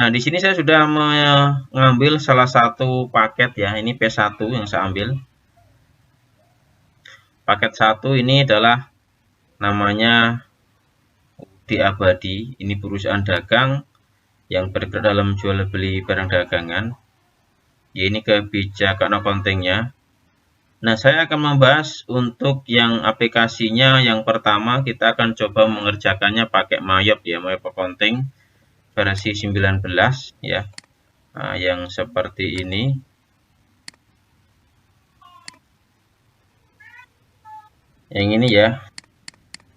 Nah, di sini saya sudah mengambil salah satu paket ya. Ini P1 yang saya ambil. Paket 1 ini adalah namanya UD Abadi. Ini perusahaan dagang yang bergerak dalam jual beli barang dagangan. Ya, ini kebijakan accounting-nya. Nah, saya akan membahas untuk yang aplikasinya. Yang pertama, kita akan coba mengerjakannya pakai Mayop ya, Mayop Accounting versi 19 ya. Nah, yang seperti ini. Yang ini ya,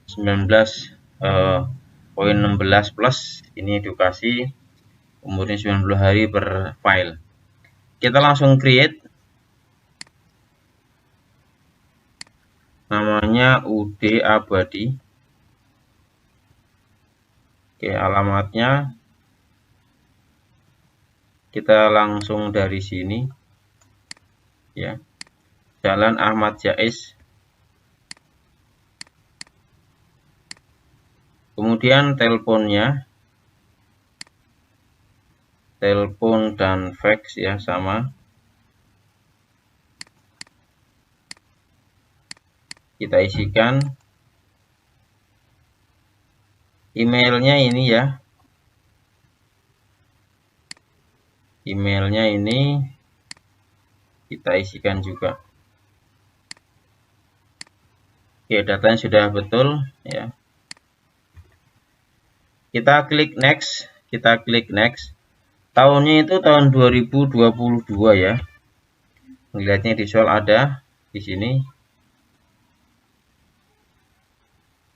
19.16 plus, ini edukasi, umurnya 90 hari per file. Kita langsung create. Namanya UD Abadi. Oke, alamatnya kita langsung dari sini ya. Jalan Ahmad Jais. Kemudian teleponnya, telepon dan fax ya sama. Kita isikan emailnya ini ya. Emailnya ini kita isikan juga. Oke, datanya sudah betul ya. Kita klik next, Tahunnya itu tahun 2022 ya. Melihatnya di soal ada di sini.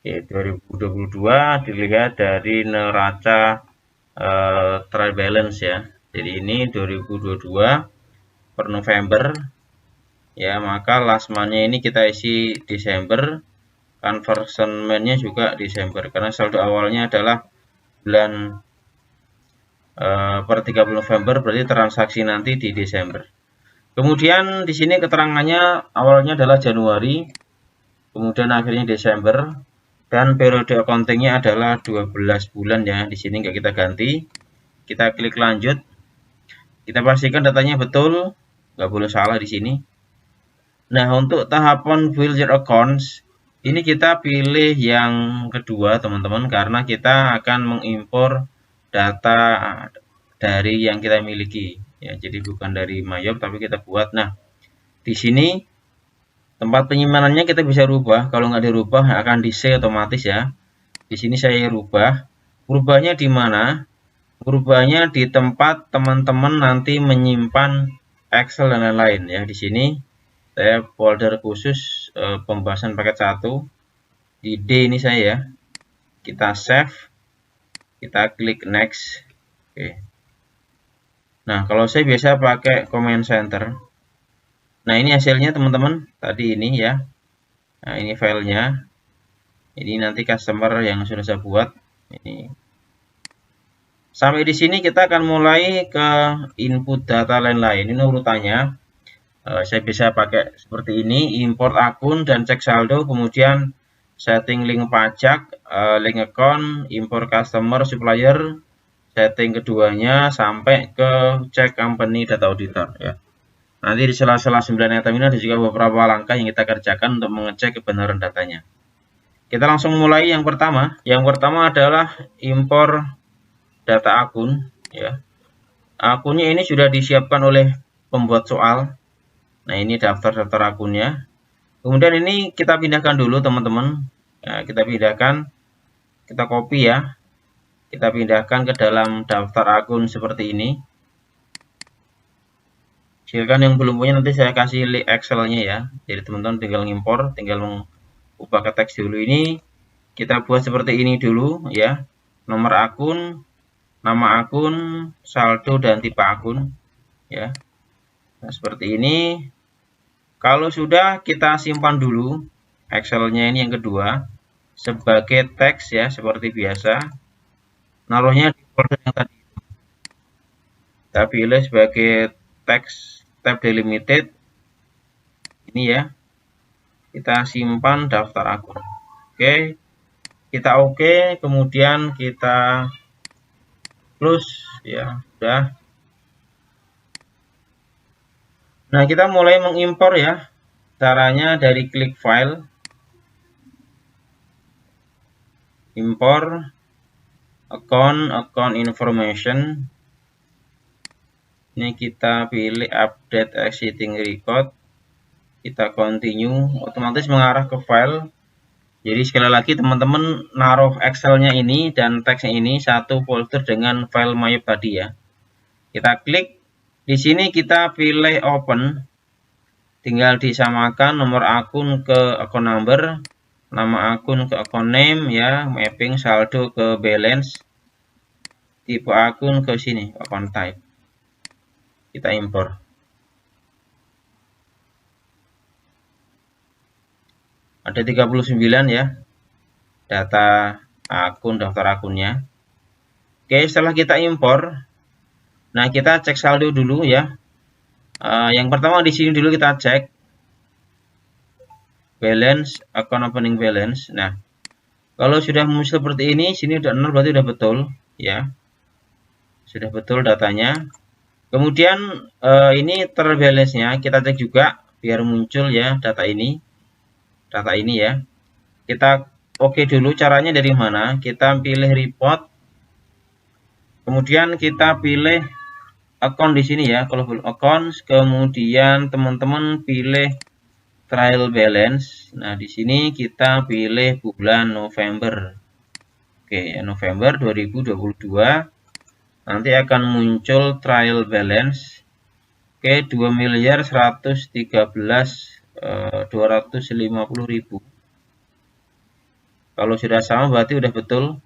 Oke, 2022 dilihat dari neraca trial balance ya. Jadi ini 2022 per November ya, maka last month-nya ini kita isi Desember, conversion-nya juga Desember karena saldo awalnya adalah bulan per 30 November, berarti transaksi nanti di Desember. Kemudian di sini keterangannya awalnya adalah Januari, kemudian akhirnya Desember, dan periode accounting-nya adalah 12 bulan ya. Di sini nggak kita ganti. Kita klik lanjut. Kita pastikan datanya betul, nggak boleh salah di sini. Nah, untuk tahapan build your accounts, ini kita pilih yang kedua teman-teman, karena kita akan mengimpor data dari yang kita miliki ya. Jadi bukan dari Mayop tapi kita buat. Nah, di sini tempat penyimpanannya kita bisa rubah. Kalau nggak dirubah akan di-save otomatis ya. Di sini saya rubah. Rubahnya di mana? Rubahnya di tempat teman-teman nanti menyimpan Excel dan lain-lain ya. Di sini saya folder khusus pembahasan paket 1. Di D ini saya ya. Kita save. Kita klik next. Oke. Nah, kalau saya biasa pakai command center. Nah, ini hasilnya teman-teman. Tadi ini ya. Nah, ini filenya. Ini nanti customer yang sudah saya buat. Ini. Sampai di sini kita akan mulai ke input data lain-lain. Ini urutannya. Saya bisa pakai seperti ini. Import akun dan cek saldo. Kemudian setting link pajak, link account, import customer, supplier. Setting keduanya sampai ke cek company data auditor ya. Nanti di sela-sela 9 item ini ada juga beberapa langkah yang kita kerjakan untuk mengecek kebenaran datanya. Kita langsung mulai yang pertama. Yang pertama adalah impor data akun ya. Akunnya ini sudah disiapkan oleh pembuat soal. Nah, ini daftar-daftar akunnya. Kemudian ini kita pindahkan dulu teman-teman. Ya, kita pindahkan, kita copy ya. Kita pindahkan ke dalam daftar akun seperti ini. Silakan yang belum punya nanti saya kasih link Excel-nya ya. Jadi teman-teman tinggal ngimpor, tinggal mengubah ke teks dulu ini. Kita buat seperti ini dulu ya. Nomor akun, nama akun, saldo dan tipe akun ya. Nah, seperti ini. Kalau sudah kita simpan dulu Excel-nya ini yang kedua sebagai teks ya seperti biasa. Naruhnya di folder yang tadi. Kita pilih sebagai teks tab delimited. Ini ya. Kita simpan daftar akun. Oke. Kita oke, kemudian kita close ya, sudah. Nah, kita mulai mengimpor ya. Caranya dari klik file, impor account information. Ini kita pilih update existing record, kita continue, otomatis mengarah ke file. Jadi sekali lagi teman-teman naruh Excel-nya ini dan teksnya ini satu folder dengan file Mayop tadi ya. Kita klik, di sini kita pilih open, tinggal disamakan nomor akun ke account number, nama akun ke account name ya, mapping saldo ke balance, tipe akun ke sini, account type. Kita impor. Ada 39 ya data akun, daftar akunnya. Oke, setelah kita impor, nah kita cek saldo dulu ya. Yang pertama di sini dulu kita cek balance, account opening balance. Nah, kalau sudah muncul seperti ini, sini udah 0 berarti udah betul ya. Sudah betul datanya. Kemudian ini terbalance-nya kita cek juga biar muncul ya data ini. Data ini ya. Kita oke dulu, caranya dari mana? Kita pilih report. Kemudian kita pilih account di sini ya, global accounts. Kemudian teman-teman pilih trial balance. Nah, di sini kita pilih bulan November. Oke, November 2022. Nanti akan muncul trial balance. Oke, 2.113.250.000. Kalau sudah sama berarti udah betul.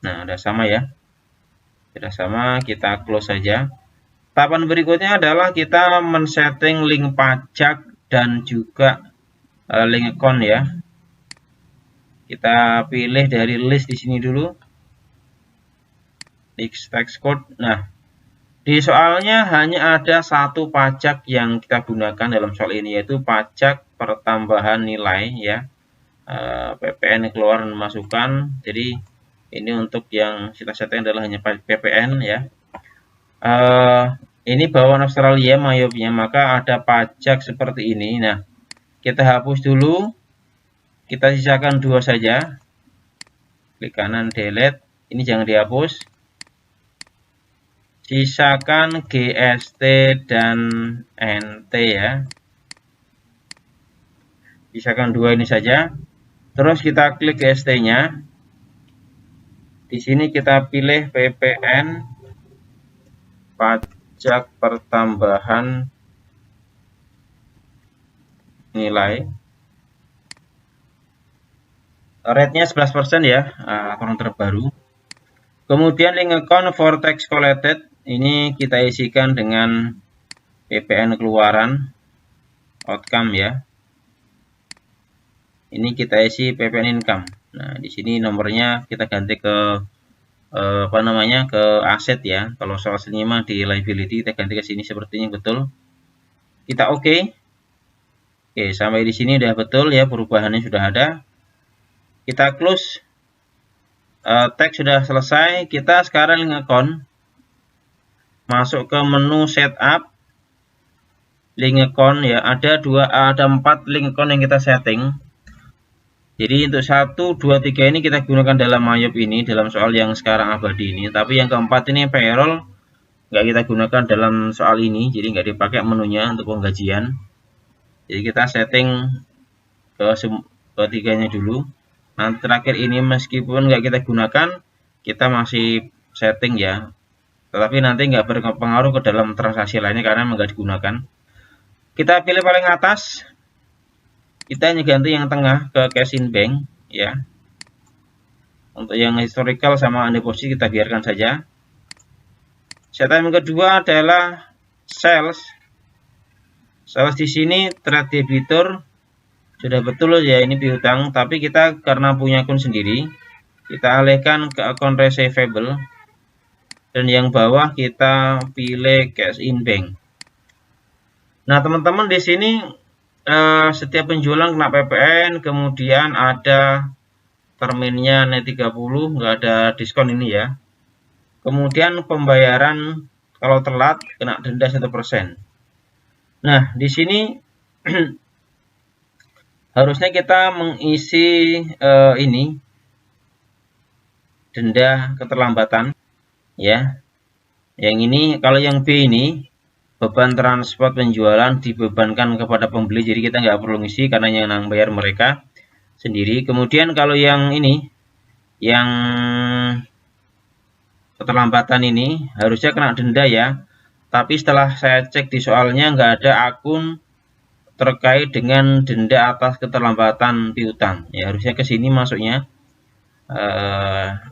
Nah, udah sama ya. Sudah sama, kita close saja. Tahapan berikutnya adalah kita men-setting link pajak dan juga link account ya. Kita pilih dari list di sini dulu. List tax code. Nah, di soalnya hanya ada satu pajak yang kita gunakan dalam soal ini, yaitu pajak pertambahan nilai ya, PPN keluaran masukan. Jadi ini untuk yang kita setting adalah hanya PPN ya. Ini bawaan Australia Mayopnya, maka ada pajak seperti ini. Nah, kita hapus dulu, kita sisakan 2 saja. Klik kanan delete, ini jangan dihapus. Sisakan GST dan NT ya. Sisakan 2 ini saja. Terus kita klik GST-nya. Di sini kita pilih PPN, pajak pertambahan nilai. Rate-nya 11% ya, aturan terbaru. Kemudian link account for tax collected. Ini kita isikan dengan PPN keluaran outcome ya. Ini kita isi PPN income. Nah, di sini nomornya kita ganti ke ke aset ya. Kalau soal sini mah di liability, kita ganti ke sini seperti ini, betul. Kita oke. Oke, sampai di sini udah betul ya, perubahannya sudah ada. Kita close. Teks sudah selesai. Kita sekarang link account. Masuk ke menu setup link account ya, ada 4 link account yang kita setting. Jadi untuk 1, 2, 3 ini kita gunakan dalam Mayop ini, dalam soal yang sekarang abadi ini. Tapi yang keempat ini payroll nggak kita gunakan dalam soal ini, jadi nggak dipakai menunya untuk penggajian. Jadi kita setting ke ketiganya dulu. Nanti terakhir ini meskipun nggak kita gunakan, kita masih setting ya. Tetapi nanti nggak berpengaruh ke dalam transaksi lainnya karena nggak digunakan. Kita pilih paling atas. Kita hanya ganti yang tengah ke cash in bank ya. Untuk yang historical sama undeposit kita biarkan saja. Setup yang kedua adalah sales. Sales di sini trade debitor sudah betul ya, ini piutang, tapi kita karena punya akun sendiri, kita alihkan ke akun receivable. Dan yang bawah kita pilih cash in bank. Nah, teman-teman di sini setiap penjualan kena PPN, kemudian ada terminnya net 30, nggak ada diskon ini ya. Kemudian pembayaran kalau telat kena denda 1%. Nah, di sini harusnya kita mengisi ini denda keterlambatan ya. Yang ini kalau yang B ini beban transport penjualan dibebankan kepada pembeli, jadi kita nggak perlu ngisi karena yang bayar mereka sendiri. Kemudian kalau yang ini, yang keterlambatan ini harusnya kena denda ya. Tapi setelah saya cek di soalnya nggak ada akun terkait dengan denda atas keterlambatan piutang. Ya harusnya ke sini masuknya.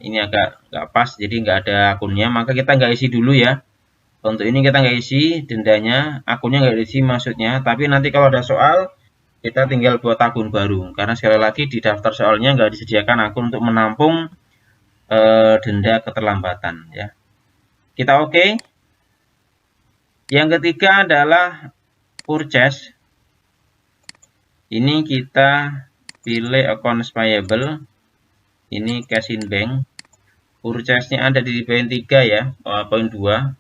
Ini agak nggak pas, jadi nggak ada akunnya. Maka kita nggak isi dulu ya. Untuk ini kita nggak isi dendanya, akunnya nggak isi maksudnya. Tapi nanti kalau ada soal, kita tinggal buat akun baru. Karena sekali lagi di daftar soalnya nggak disediakan akun untuk menampung denda keterlambatan ya. Kita oke. Yang ketiga adalah purchase. Ini kita pilih accounts payable. Ini cash in bank. Purchase-nya ada di poin 3 ya, poin 2.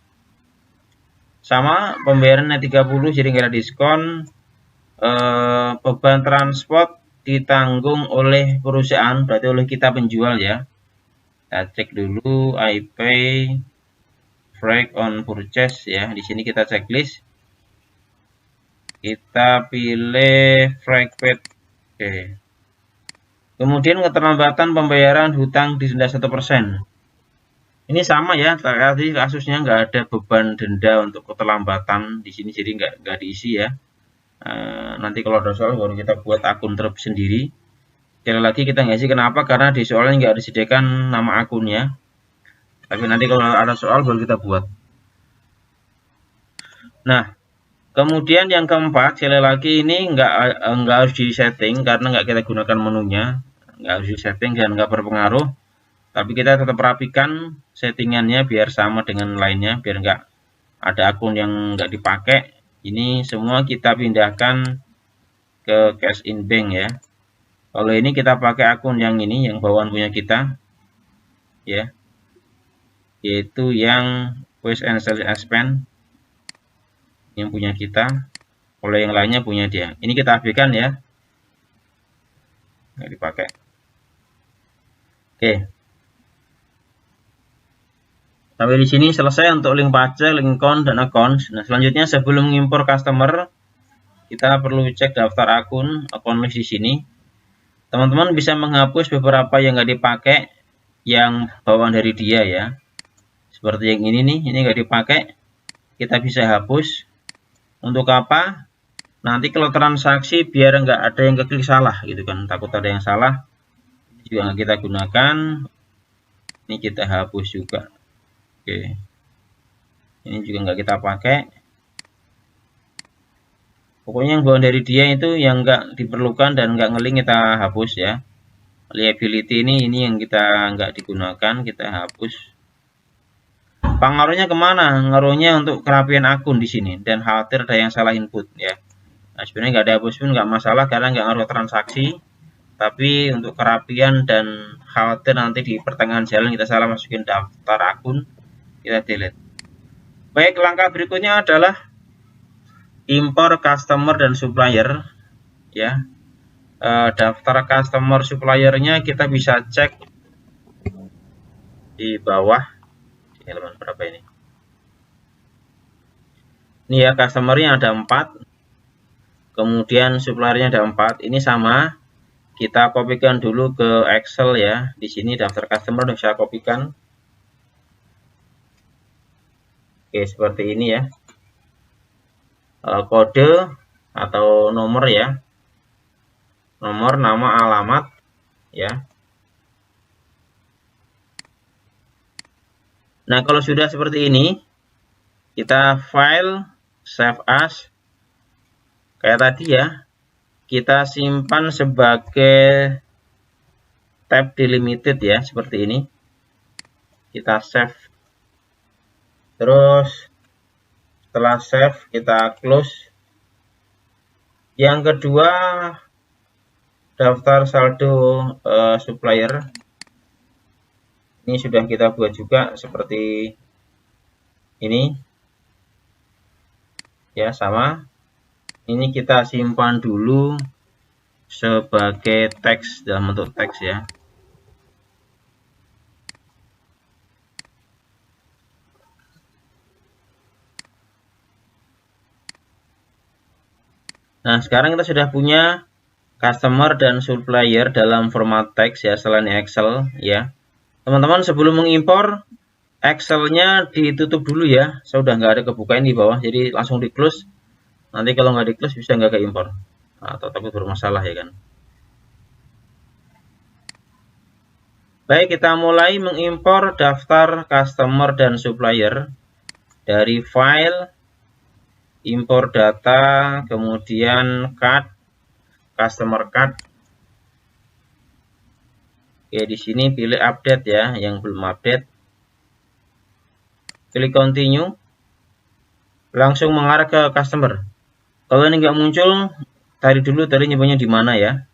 Sama pembayarannya 30, jadi nggak ada diskon. Beban transport ditanggung oleh perusahaan, berarti oleh kita penjual ya. Kita cek dulu I pay freight on purchase ya. Di sini kita checklist. Kita pilih freight paid. Oke. Kemudian keterlambatan pembayaran hutang didenda 1%. Ini sama ya, tadi kasusnya nggak ada beban denda untuk keterlambatan di sini, jadi nggak diisi ya. Nanti kalau ada soal baru kita buat akun tersendiri. Sekali lagi kita nggak isi, kenapa? Karena di soalnya nggak disediakan nama akunnya. Tapi nanti kalau ada soal baru kita buat. Nah, kemudian yang keempat, sekali lagi ini nggak harus di setting karena nggak kita gunakan menunya. Nggak harus di setting dan nggak berpengaruh, tapi kita tetap rapikan settingannya biar sama dengan lainnya, biar nggak ada akun yang nggak dipakai. Ini semua kita pindahkan ke cash in bank ya. Kalau ini kita pakai akun yang ini, yang bawaan punya kita ya, yaitu yang waste and sales expense yang punya kita. Kalau yang lainnya punya dia, ini kita abaikan ya, nggak dipakai. Oke. Sampai di sini selesai untuk link pajak, link account, dan account. Nah, selanjutnya sebelum mengimpor customer, kita perlu cek daftar akun, account list di sini. Teman-teman bisa menghapus beberapa yang nggak dipakai, yang bawaan dari dia ya. Seperti yang ini nih, ini nggak dipakai, kita bisa hapus. Untuk apa? Nanti kalau transaksi biar nggak ada yang keklik salah gitu kan, takut ada yang salah. Juga nggak kita gunakan, ini kita hapus juga. Oke, ini juga nggak kita pakai. Pokoknya yang bawaan dari dia itu yang nggak diperlukan dan nggak ngeling kita hapus ya. Liability ini yang kita nggak digunakan, kita hapus. Pengaruhnya kemana? Ngaruhnya untuk kerapian akun di sini dan khawatir ada yang salah input ya. Nah, sebenarnya nggak ada hapus pun nggak masalah karena nggak ngaruh transaksi. Tapi untuk kerapian dan khawatir nanti di pertengahan jalan kita salah masukin daftar akun, kita delete. Baik, langkah berikutnya adalah impor customer dan supplier ya. Daftar customer suppliernya kita bisa cek di bawah di halaman berapa ini. Ini ya, customernya ada 4, kemudian suppliernya ada 4. Ini sama, kita kopikan dulu ke Excel ya. Di sini daftar customer sudah saya kopikan. Oke, seperti ini ya. Kode atau nomor ya. Nomor, nama, alamat ya. Nah, kalau sudah seperti ini, kita file, save as. Kayak tadi ya. Kita simpan sebagai tab delimited ya, seperti ini. Kita save. Terus setelah save kita close. Yang kedua, daftar saldo supplier. Ini sudah kita buat juga seperti ini. Ya, sama. Ini kita simpan dulu sebagai teks dalam bentuk teks ya. Nah, sekarang kita sudah punya customer dan supplier dalam format teks ya, selain Excel ya. Teman-teman, sebelum mengimpor, Excel-nya ditutup dulu ya. Saya udah nggak ada kebukaan di bawah, jadi langsung di close. Nanti kalau nggak di close bisa nggak keimpor, atau takut bermasalah ya kan. Baik, kita mulai mengimpor daftar customer dan supplier dari file, impor data, kemudian card, customer card. Oke, di sini pilih update ya, yang belum update. Pilih continue, langsung mengarah ke customer. Kalau ini nggak muncul, tadi nyebutnya di mana ya.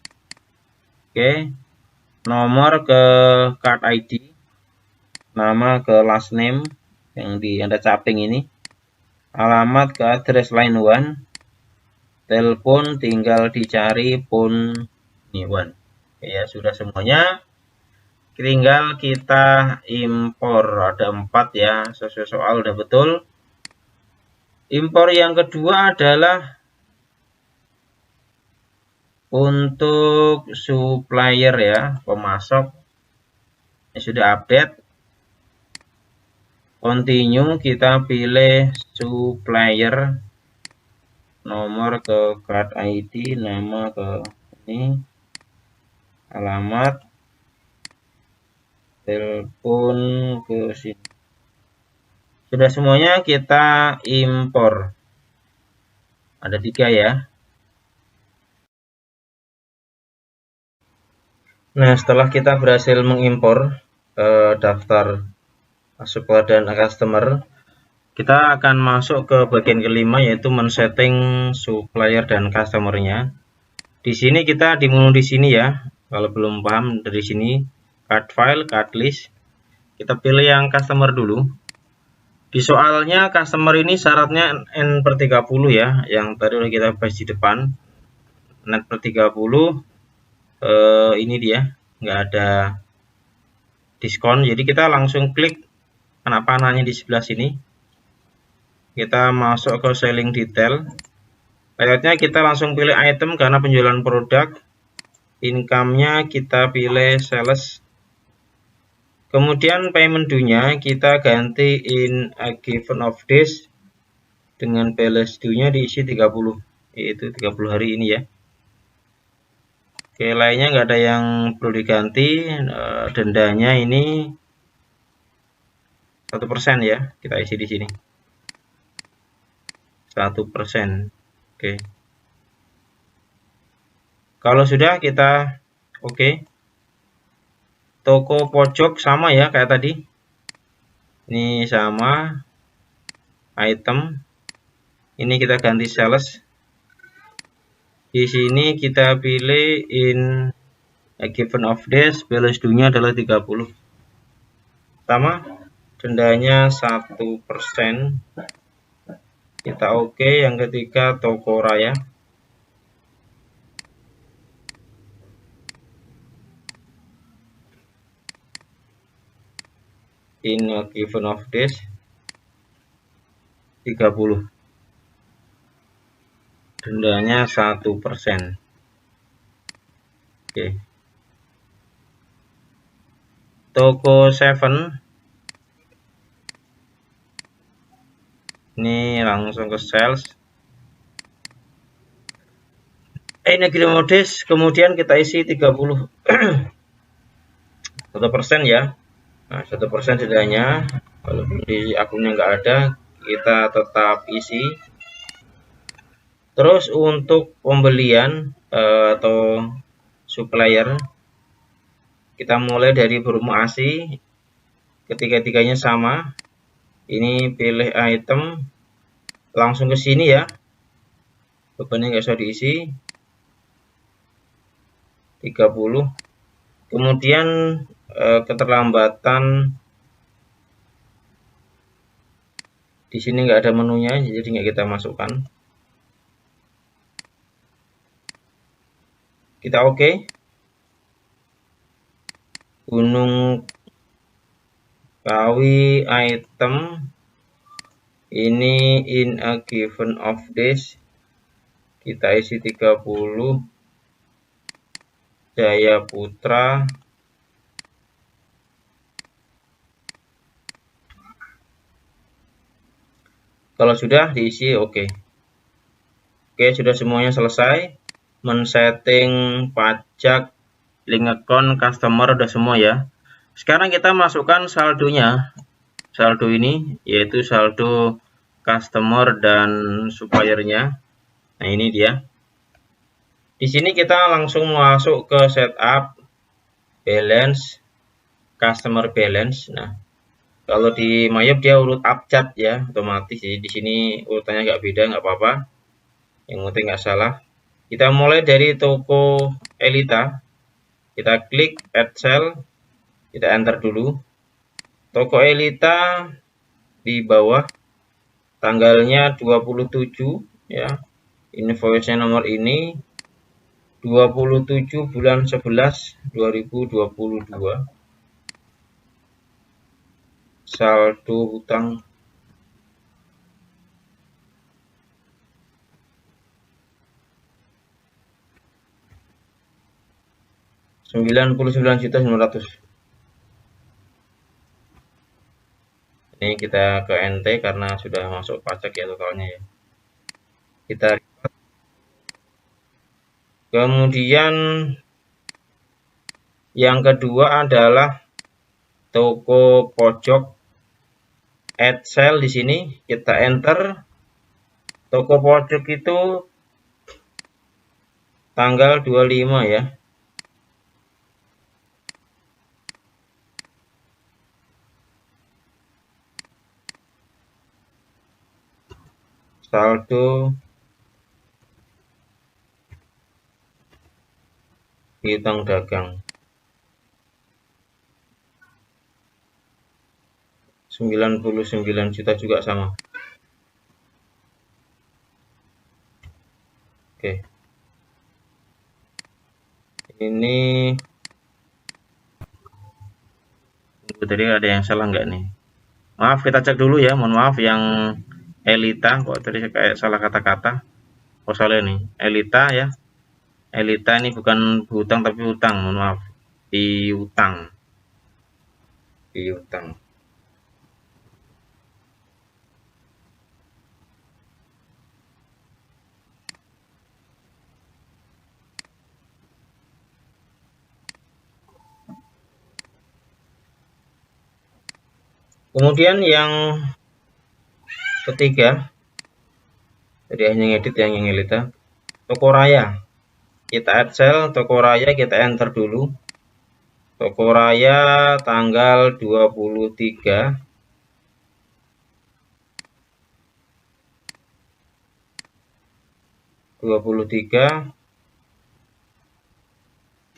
Oke, nomor ke card ID, nama ke last name yang di Anda caping ini, alamat ke address line 1, telepon tinggal dicari phone ini 1. Oke, ya sudah semuanya. Tinggal kita impor, ada 4 ya, sesuai soal udah betul. Impor yang kedua adalah untuk supplier ya, pemasok. Ini sudah update. Continue, kita pilih supplier, nomor ke card ID, nama ke ini, alamat, telepon ke sini. Sudah semuanya kita impor. Ada 3 ya. Nah, setelah kita berhasil mengimpor daftar supplier dan customer, kita akan masuk ke bagian kelima, yaitu men-setting supplier dan customer-nya. Di sini kita dimulai di sini ya. Kalau belum paham dari sini, card file, card list. Kita pilih yang customer dulu. Di soalnya customer ini syaratnya N/30 ya, yang tadi udah kita bahas di depan. N/30 ini dia, nggak ada diskon, jadi kita langsung klik panahnya di sebelah sini. Kita masuk ke selling detail. Layoutnya kita langsung pilih item karena penjualan produk. Income-nya kita pilih sales. Kemudian payment due-nya kita ganti in a given of days dengan balance due-nya diisi 30, yaitu 30 hari ini ya. Oke, lainnya nggak ada yang perlu diganti. Dendanya ini 1% ya, kita isi di sini 1%. Oke, kalau sudah kita oke. Toko pojok sama ya kayak tadi, ini sama, item ini kita ganti sales. Di sini kita pilih in a given of days, balance due-nya adalah 30. Sama, dendanya 1%. Kita oke. Yang ketiga toko raya. In a given of days 30. Dendanya 1%. Oke. Toko 7 ini langsung ke sales. Ini modis, kemudian kita isi 30. 1% ya. Nah, 1% dendanya. Kalau di akunnya nggak ada, kita tetap isi. Terus untuk pembelian atau supplier, kita mulai dari berumu ASI. Ketiga-tiganya sama. Ini pilih item, langsung ke sini ya. Bebannya nggak usah diisi. 30. Kemudian keterlambatan di sini nggak ada menunya, jadi nggak kita masukkan. Kita oke. Gunung Kawi item ini in a given of days kita isi 30. Jaya Putra kalau sudah diisi oke. Oke, sudah semuanya selesai. Men-setting pajak, link account, customer udah semua ya. Sekarang kita masukkan saldonya. Saldo ini yaitu saldo customer dan suppliernya. Nah, ini dia. Di sini kita langsung masuk ke setup balance, customer balance. Nah, kalau di Mayop dia urut abjad ya, otomatis. Jadi di sini urutannya nggak beda, nggak apa-apa. Yang penting nggak salah. Kita mulai dari toko Elita. Kita klik add cell, kita enter dulu. Toko Elita di bawah, tanggalnya 27 ya. Invoice-nya nomor ini 27 bulan 11 2022. Saldo hutang Rp99.900. Ini kita ke NT karena sudah masuk pajak ya totalnya ya. Kita kemudian yang kedua adalah toko pojok add cell. Di sini kita enter. Toko pojok itu tanggal 25 ya. Saldo piutang dagang 99 juta juga sama. Oke. Ini tadi ada yang salah nggak nih? Maaf, kita cek dulu ya. Mohon maaf yang Elita kok tadi kayak salah kata-kata. Oh, salah nih. Elita ya. Elita ini bukan hutang tapi hutang, mohon maaf. Piutang. Piutang. Kemudian yang ketiga, tadi hanya ngedit yang Elita. Toko Raya. Kita add cell, Toko Raya kita enter dulu. Toko Raya tanggal 23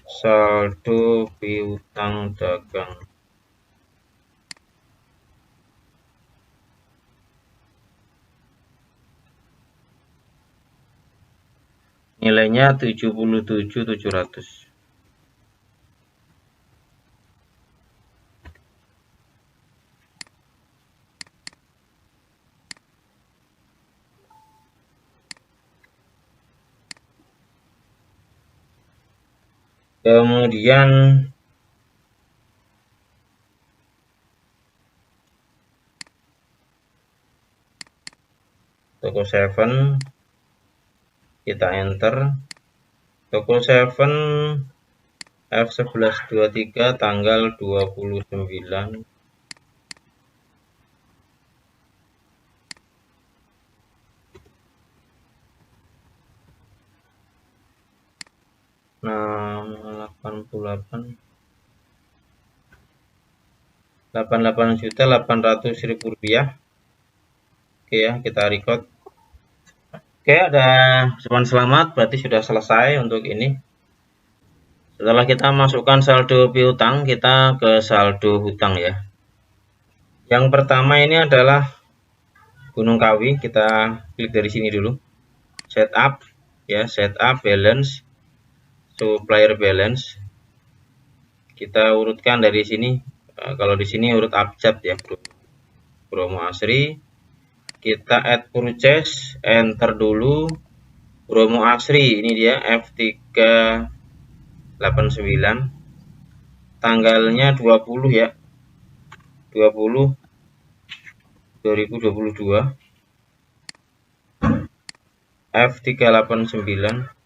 saldo piutang dagang nilainya 77.700. Kemudian Toko 7 kita enter. Toko 7 F1123 tanggal 29 88.800.000 rupiah. Oke ya, kita record. Oke, ada ucapan selamat, berarti sudah selesai untuk ini. Setelah kita masukkan saldo piutang, kita ke saldo hutang ya. Yang pertama ini adalah Gunung Kawi, kita klik dari sini dulu. Setup ya, setup balance, supplier balance. Kita urutkan dari sini. Kalau di sini urut abjad ya, bro. Bromo Asri. Kita add purchase, enter dulu. Bromo Asri, ini dia F389. Tanggalnya 20 ya. 20 2022. F389.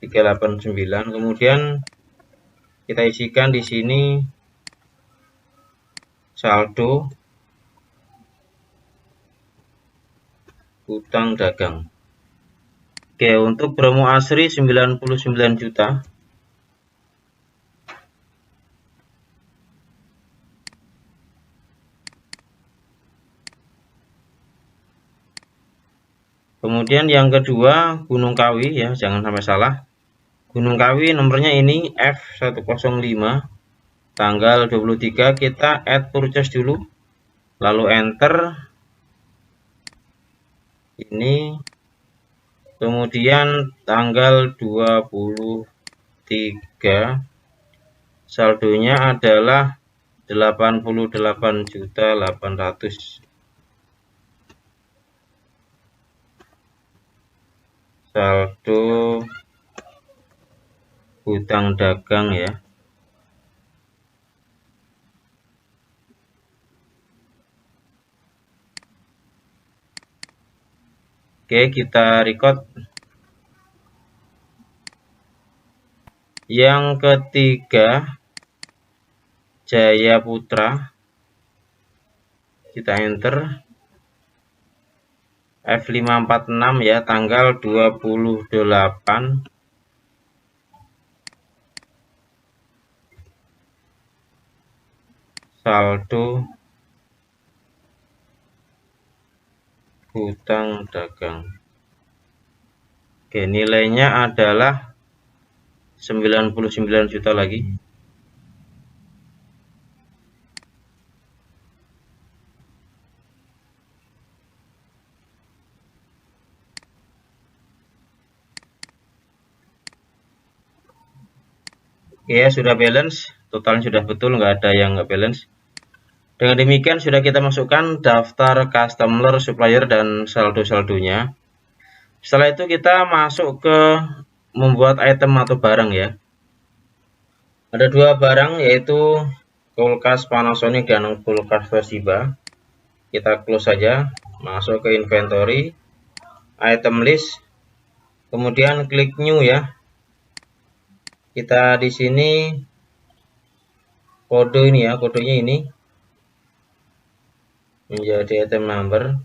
Kemudian kita isikan di sini saldo hutang dagang. Oke, untuk Bromo Asri 99 juta. Kemudian yang kedua Gunung Kawi ya, jangan sampai salah. Gunung Kawi nomornya ini F105, tanggal 23. Kita add purchase dulu, lalu enter ini. Kemudian tanggal 23 saldonya adalah 88.800. Saldo hutang dagang ya. Oke, kita record. Yang ketiga Jaya Putra, kita enter. F546 ya, tanggal 28. Saldo hutang dagang. Oke, nilainya adalah 99 juta lagi. Ya, sudah balance, totalnya sudah betul, nggak ada yang nggak balance. Dengan demikian sudah kita masukkan daftar customer, supplier, dan saldo-saldonya. Setelah itu kita masuk ke membuat item atau barang ya. Ada dua barang, yaitu kulkas Panasonic dan kulkas Toshiba. Kita close saja, masuk ke inventory, item list, kemudian klik new ya. Kita di sini kode ini ya, kodenya ini menjadi item number.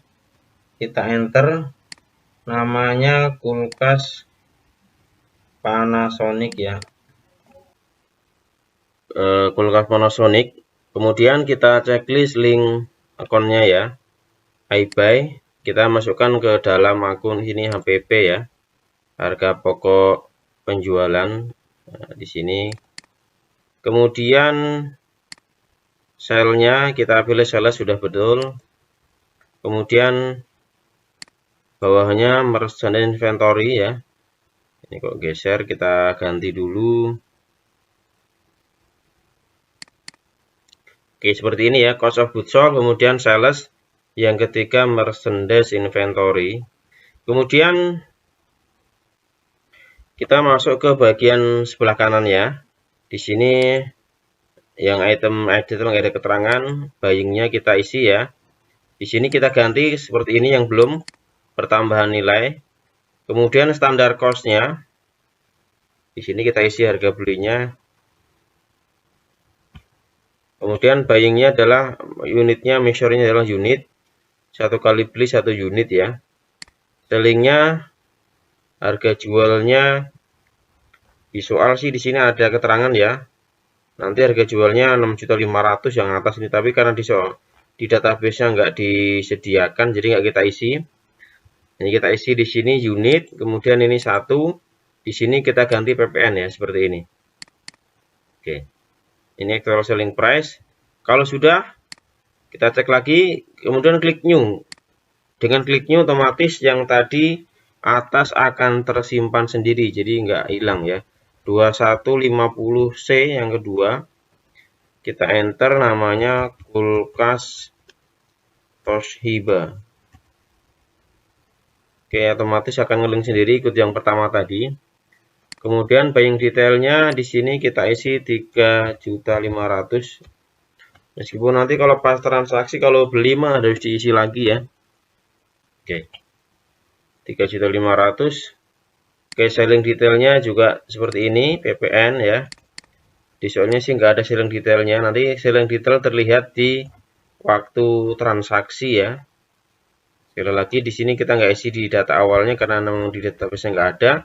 Kita enter, namanya kulkas Panasonic ya. Kulkas Panasonic. Kemudian kita checklist link akunnya ya. iBuy. Kita masukkan ke dalam akun ini HPP ya. Harga pokok penjualan. Nah, di sini. Kemudian selnya kita pilih sales sudah betul. Kemudian bawahnya merchant inventory ya. Ini kok geser, kita ganti dulu. Oke, seperti ini ya, cost of goods sold, kemudian sales, yang ketiga merchandise inventory. Kemudian kita masuk ke bagian sebelah kanan ya. Di sini yang item edit nggak ada keterangan, buyingnya kita isi ya. Di sini kita ganti seperti ini yang belum pertambahan nilai. Kemudian standar cost-nya. Di sini kita isi harga belinya. Kemudian buyingnya adalah unitnya, measure-nya adalah unit. Satu kali beli 1 unit ya. Sellingnya, harga jualnya di soal sih di sini ada keterangan ya. Nanti harga jualnya 6.500.000 yang atas ini, tapi karena di database-nya nggak disediakan, jadi nggak kita isi. Ini kita isi di sini unit, kemudian ini 1, di Di sini kita ganti PPN ya, seperti ini. Oke. Ini actual selling price. Kalau sudah, kita cek lagi, kemudian klik new. Dengan klik new otomatis yang tadi atas akan tersimpan sendiri, jadi nggak hilang ya. 2150C yang kedua. Kita enter namanya kulkas Toshiba. Oke, otomatis akan ngeling sendiri ikut yang pertama tadi. Kemudian buying detailnya di sini kita isi 3.500.000. Meskipun nanti kalau pas transaksi kalau beli mah harus diisi lagi ya. Oke. 3.500.000. Oke, selling detailnya juga seperti ini, PPN ya. Di soalnya sih nggak ada selling detailnya. Nanti selling detail terlihat di waktu transaksi ya. Sekali lagi di sini kita nggak isi di data awalnya karena memang di database nggak ada.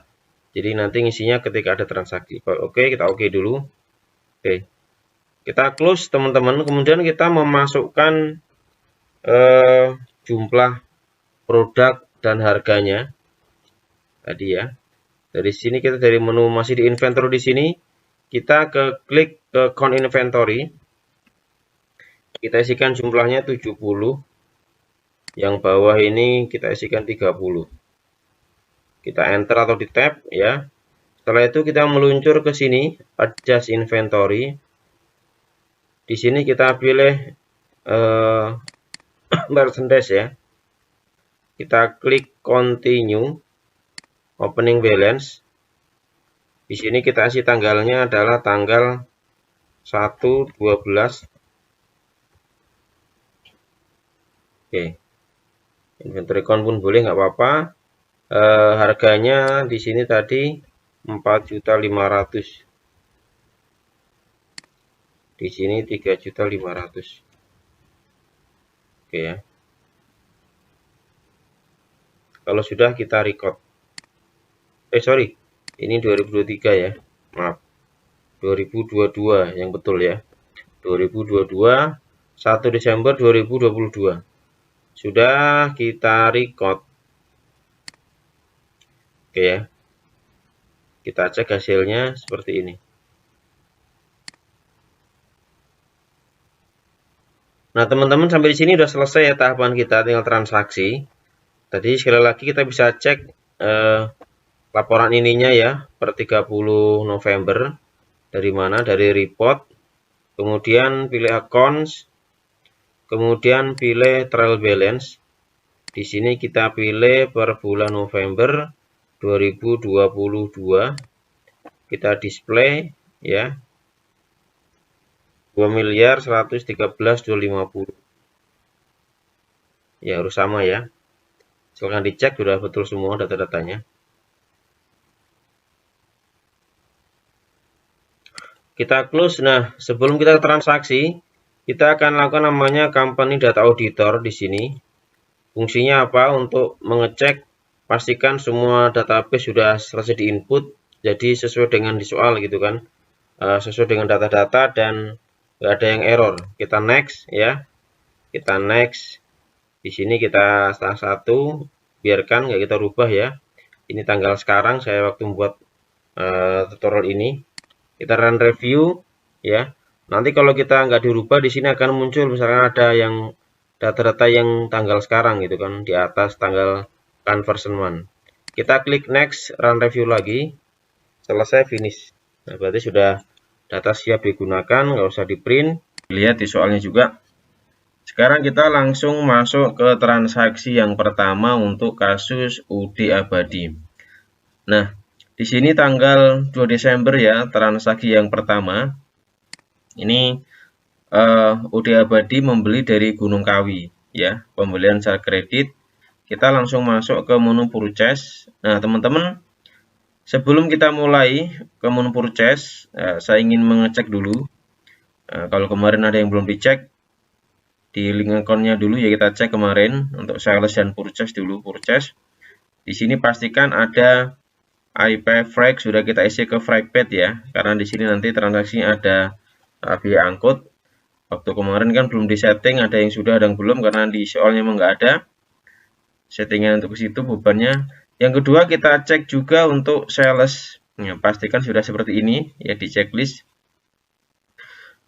Jadi nanti ngisinya ketika ada transaksi. Oke, kita oke dulu. Oke. Kita close teman-teman. Kemudian kita memasukkan jumlah produk dan harganya. Tadi ya. Dari sini kita dari menu masih di inventory di sini. Kita klik ke count inventory. Kita isikan jumlahnya 70. Yang bawah ini kita isikan 30. Kita enter atau di tab ya. Setelah itu kita meluncur ke sini, adjust inventory. Di sini kita pilih merchandise ya. Kita klik continue, opening balance. Di sini kita isi tanggalnya adalah tanggal 1/12. Oke. Inventory count pun boleh, nggak apa-apa. Harganya di sini tadi 4.500.000. Di sini 3.500.000. Oke ya. Kalau sudah kita record. Sorry. Ini 2023 ya. Maaf. 2022 yang betul ya. 2022 1 Desember 2022. Sudah kita record. Oke ya. Kita cek hasilnya seperti ini. Nah, teman-teman sampai di sini udah selesai ya tahapan kita, tinggal transaksi. Tadi sekali lagi kita bisa cek laporan ininya ya per 30 November. Dari mana? Dari report. Kemudian pilih accounts. Kemudian pilih trial balance. Di sini kita pilih per bulan November 2022. Kita display ya. 2.113.250. Ya, harus sama ya. Silahkan dicek sudah betul semua data-datanya. Kita close. Nah, sebelum kita transaksi, kita akan lakukan namanya company data auditor di sini. Fungsinya apa? Untuk mengecek pastikan semua database sudah selesai diinput, jadi sesuai dengan di soal gitu kan, sesuai dengan data-data dan nggak ada yang error. Kita next ya, kita next. Di sini kita salah satu biarkan nggak kita rubah ya. Ini tanggal sekarang saya waktu membuat tutorial ini. Kita run review ya. Nanti kalau kita nggak dirubah di sini akan muncul misalkan ada yang data-data yang tanggal sekarang gitu kan di atas tanggal conversion one. Kita klik next, run review lagi, selesai, finish. Nah, berarti sudah data siap digunakan, nggak usah di print. Lihat di soalnya juga. Sekarang kita langsung masuk ke transaksi yang pertama untuk kasus UD Abadi. Nah, di sini tanggal 2 Desember ya, transaksi yang pertama. Ini UD Abadi membeli dari Gunung Kawi ya, pembelian secara kredit. Kita langsung masuk ke menu purchase. Nah, teman-teman, sebelum kita mulai ke menu purchase, saya ingin mengecek dulu. Kalau kemarin ada yang belum dicek, di link account-nya dulu ya kita cek kemarin untuk sales dan purchase dulu. Purchase. Di sini pastikan ada IP frag sudah kita isi ke fragpad ya, karena di sini nanti transaksi ada biaya angkut. Waktu kemarin kan belum disetting, ada yang sudah, ada yang belum karena di soalnya memang nggak ada settingan untuk ke situ bebannya. Yang kedua kita cek juga untuk sales Nah, pastikan sudah seperti ini ya di checklist.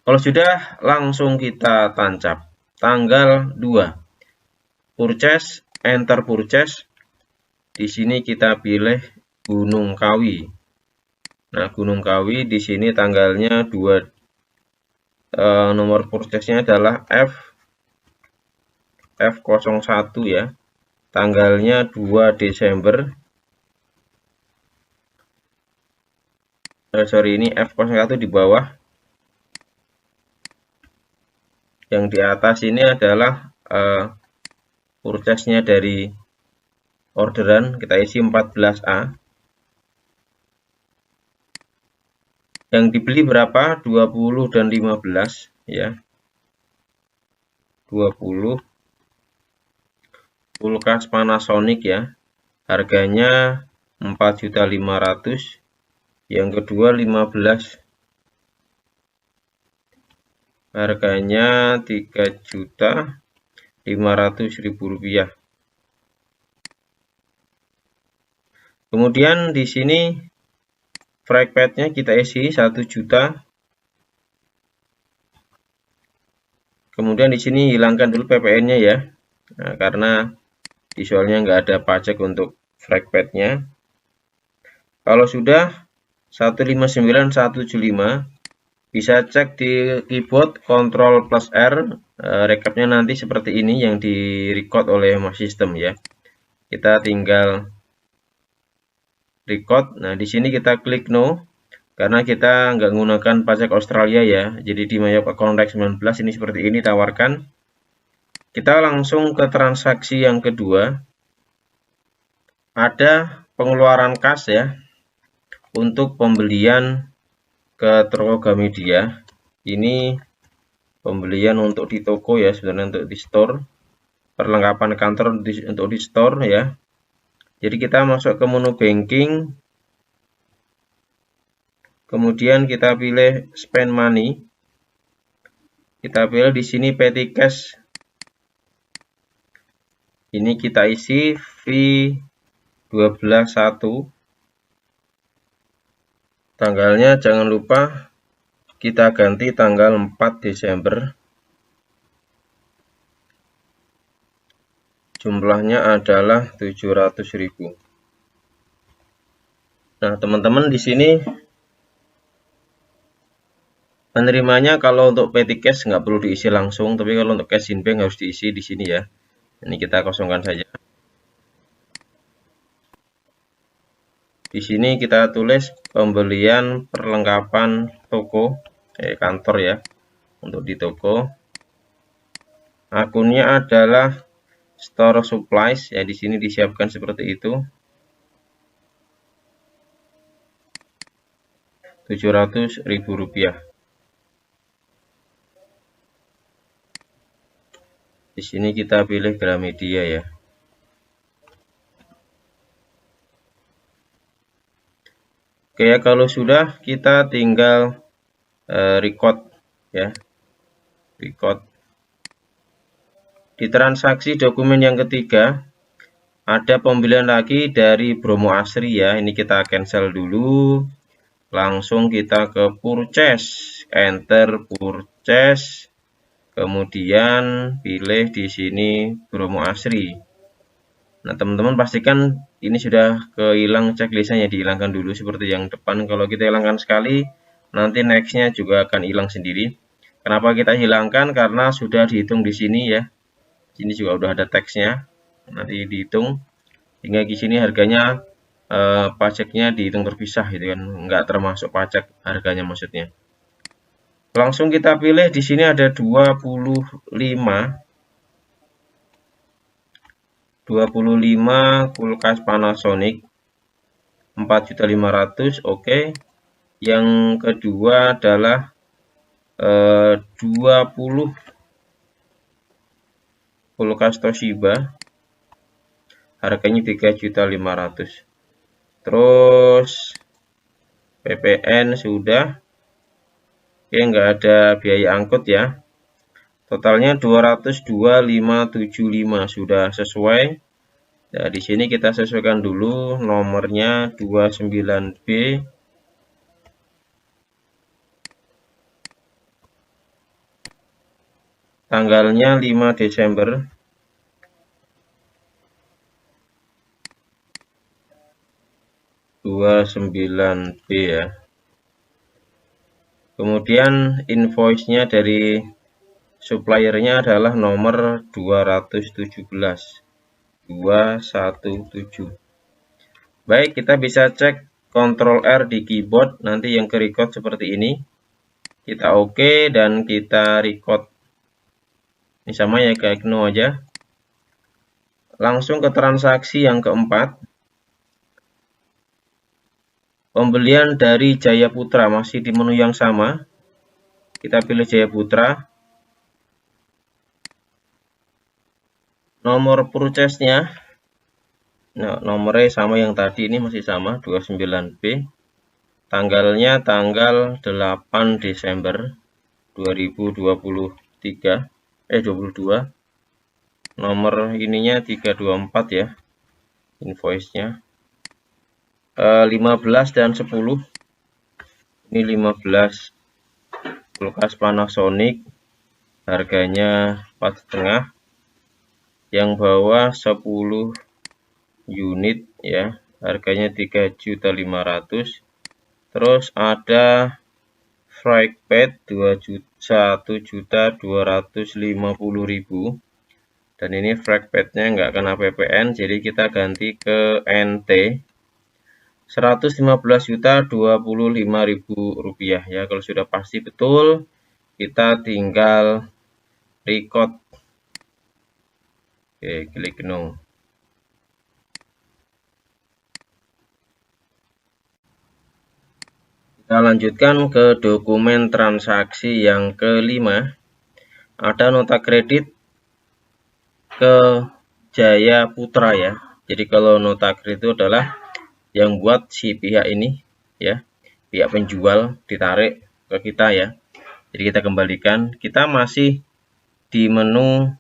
Kalau sudah, langsung kita tancap tanggal 2. Purchase, enter purchase. Di sini kita pilih Gunung Kawi. Nah, Gunung Kawi di sini tanggalnya 2, nomor purchase-nya adalah F01 ya. Tanggalnya 2 Desember. Sorry, ini F01 di bawah. Yang di atas ini adalah purchase-nya dari orderan, kita isi 14A. Yang dibeli berapa? 20 dan 15 ya. 20 kulkas Panasonic ya. Harganya 4.500.000. Yang kedua 15. Harganya 3.500.000 rupiah. Kemudian di sini trackpad-nya kita isi 1 juta. Kemudian di sini hilangkan dulu PPN-nya ya. Nah, karena visualnya nggak ada pajak untuk trackpad-nya. Kalau sudah 159.175, bisa cek di keyboard Ctrl plus R. Recapnya nanti seperti ini yang di record oleh Mas System ya. Kita tinggal record. Nah, di sini kita klik no karena kita nggak menggunakan pajak Australia ya. Jadi di My Account Rek 19 ini seperti ini tawarkan. Kita langsung ke transaksi yang kedua. Ada pengeluaran kas ya untuk pembelian ke toko Gramedia. Ini pembelian untuk di toko ya, sebenarnya untuk di store. Perlengkapan kantor untuk di store ya. Jadi kita masuk ke menu banking. Kemudian kita pilih spend money. Kita pilih di sini petty cash. Ini kita isi V12.1. Tanggalnya jangan lupa kita ganti tanggal 4 Desember. Jumlahnya adalah 700.000. Nah, teman-teman di sini penerimanya kalau untuk petty cash nggak perlu diisi langsung, tapi kalau untuk cash in bank harus diisi di sini ya. Ini kita kosongkan saja. Di sini kita tulis pembelian perlengkapan toko, kantor ya, untuk di toko. Akunnya adalah store supplies ya, di sini disiapkan seperti itu. 700.000 rupiah. Di sini kita pilih Gramedia ya. Oke ya, kalau sudah kita tinggal record ya. Record. Di transaksi dokumen yang ketiga ada pembelian lagi dari Bromo Asri ya. Ini kita cancel dulu. Langsung kita ke purchase, enter purchase. Kemudian pilih di sini Bromo Asri. Nah, teman-teman pastikan ini sudah kehilang checklistnya, dihilangkan dulu seperti yang depan. Kalau kita hilangkan sekali, nanti nextnya juga akan hilang sendiri. Kenapa kita hilangkan? Karena sudah dihitung di sini ya. Sini juga udah ada teksnya. Nanti dihitung. Hingga di sini harganya pajaknya dihitung terpisah gitu kan, nggak termasuk pajak harganya maksudnya. Langsung kita pilih di sini ada 25 kulkas Panasonic 4.500.000. Oke. Yang kedua adalah 20 kulkas Toshiba. Harganya 3.500.000. Terus PPN sudah. Oke, nggak ada biaya angkut ya. Totalnya 202.575 sudah sesuai. Nah, di sini kita sesuaikan dulu nomornya 29B tanggalnya 5 Desember. B ya. Kemudian invoice-nya dari suppliernya adalah nomor 217. Baik, kita bisa cek Ctrl R di keyboard, nanti yang ke record seperti ini. Kita oke dan kita record. Ini sama ya, kayak no aja. Langsung ke transaksi yang keempat. Pembelian dari Jaya Putra masih di menu yang sama. Kita pilih Jaya Putra. Nomor purchase-nya, nah, nomornya sama yang tadi, ini masih sama 29B. Tanggalnya tanggal 8 Desember 2023. 22. Nomor ininya 324 ya. Invoice-nya. 15 dan 10. Ini 15 kulkas Panasonic, harganya 4,5. Yang bawah 10 unit ya, harganya 3.500.000. Terus ada FragPad 1.250.000. Dan ini FragPad-nya nggak kena PPN, jadi kita ganti ke NT. 115.025.000 ya. Kalau sudah pasti betul, kita tinggal record. Oke, klik no. Kita lanjutkan ke dokumen transaksi yang kelima. Ada nota kredit ke Jaya Putra ya. Jadi kalau nota kredit itu adalah yang buat si pihak ini ya, pihak penjual ditarik ke kita ya. Jadi kita kembalikan. Kita masih di menu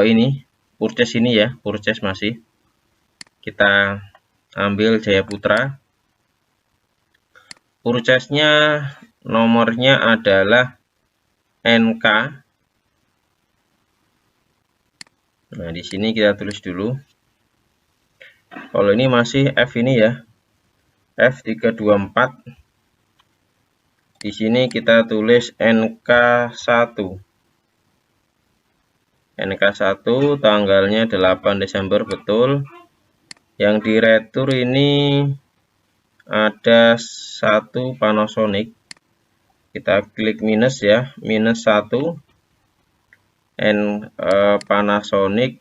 ini purchase ini ya, purchase masih. Kita ambil Jaya Putra. Purchase-nya nomornya adalah NK. Nah, di sini kita tulis dulu. Kalau ini masih F ini ya, F324. Di sini kita tulis NK1. NK1 tanggalnya 8 Desember betul. Yang di retur ini ada 1 Panasonic. Kita klik minus ya, minus 1. Panasonic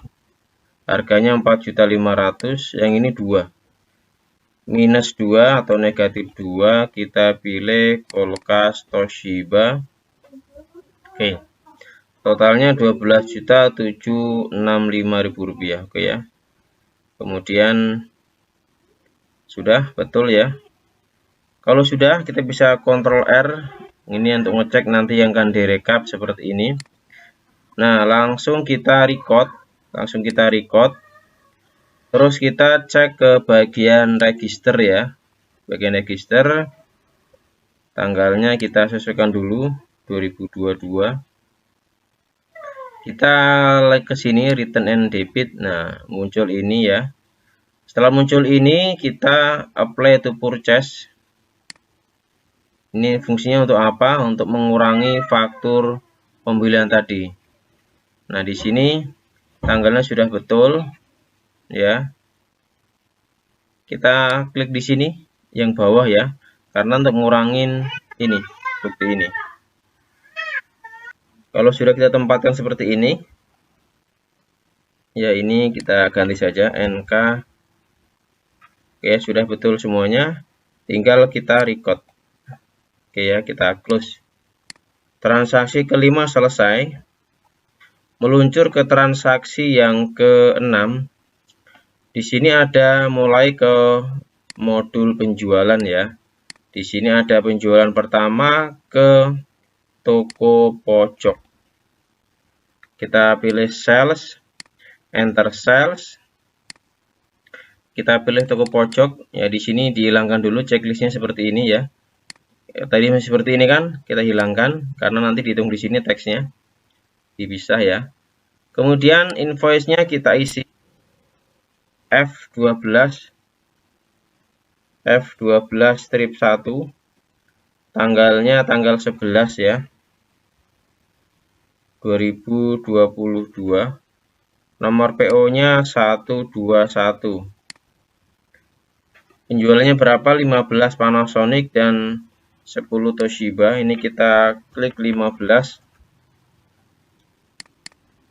harganya 4.500.000, yang ini 2. Minus 2 atau negatif 2, kita pilih kulkas Toshiba. Oke. Totalnya 12.765.000 rupiah. Oke ya. Kemudian sudah betul ya. Kalau sudah, kita bisa Ctrl R. Ini untuk ngecek nanti yang akan direkap seperti ini. Nah, langsung kita record. Terus kita cek ke bagian register ya. Bagian register, tanggalnya kita sesuaikan dulu 2022. Kita ke sini return and debit. Nah, muncul ini ya. Setelah muncul ini, kita apply to purchase. Ini fungsinya untuk apa? Untuk mengurangi faktur pembelian tadi. Nah, di sini tanggalnya sudah betul ya. Kita klik di sini yang bawah ya, karena untuk ngurangin ini bukti ini. Kalau sudah kita tempatkan seperti ini ya, ini kita ganti saja NK. Oke, sudah betul semuanya, tinggal kita record. Oke ya, kita close. Transaksi kelima selesai. Meluncur ke transaksi yang ke-6. Di sini ada mulai ke modul penjualan ya. Di sini ada penjualan pertama ke toko pojok. Kita pilih sales, enter sales. Kita pilih toko pojok ya. Di sini dihilangkan dulu checklistnya seperti ini ya. tadi masih seperti ini kan, kita hilangkan karena nanti dihitung di sini teksnya dipisah ya. Kemudian invoice-nya kita isi F12 strip 1, tanggalnya tanggal 11 ya, 2022. Nomor PO-nya 121. Penjualannya berapa? 15 Panasonic dan 10 Toshiba. Ini kita klik 15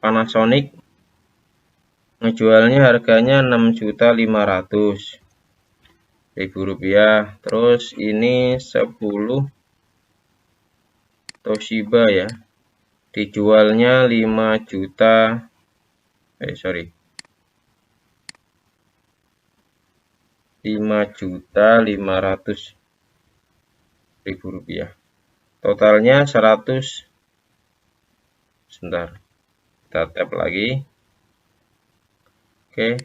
Panasonic. Ngejualnya harganya 6.500.000 rupiah. Terus ini 10 Toshiba ya. Dijualnya 5.500.000 rupiah. Totalnya 100. Sebentar, kita tap lagi. Oke,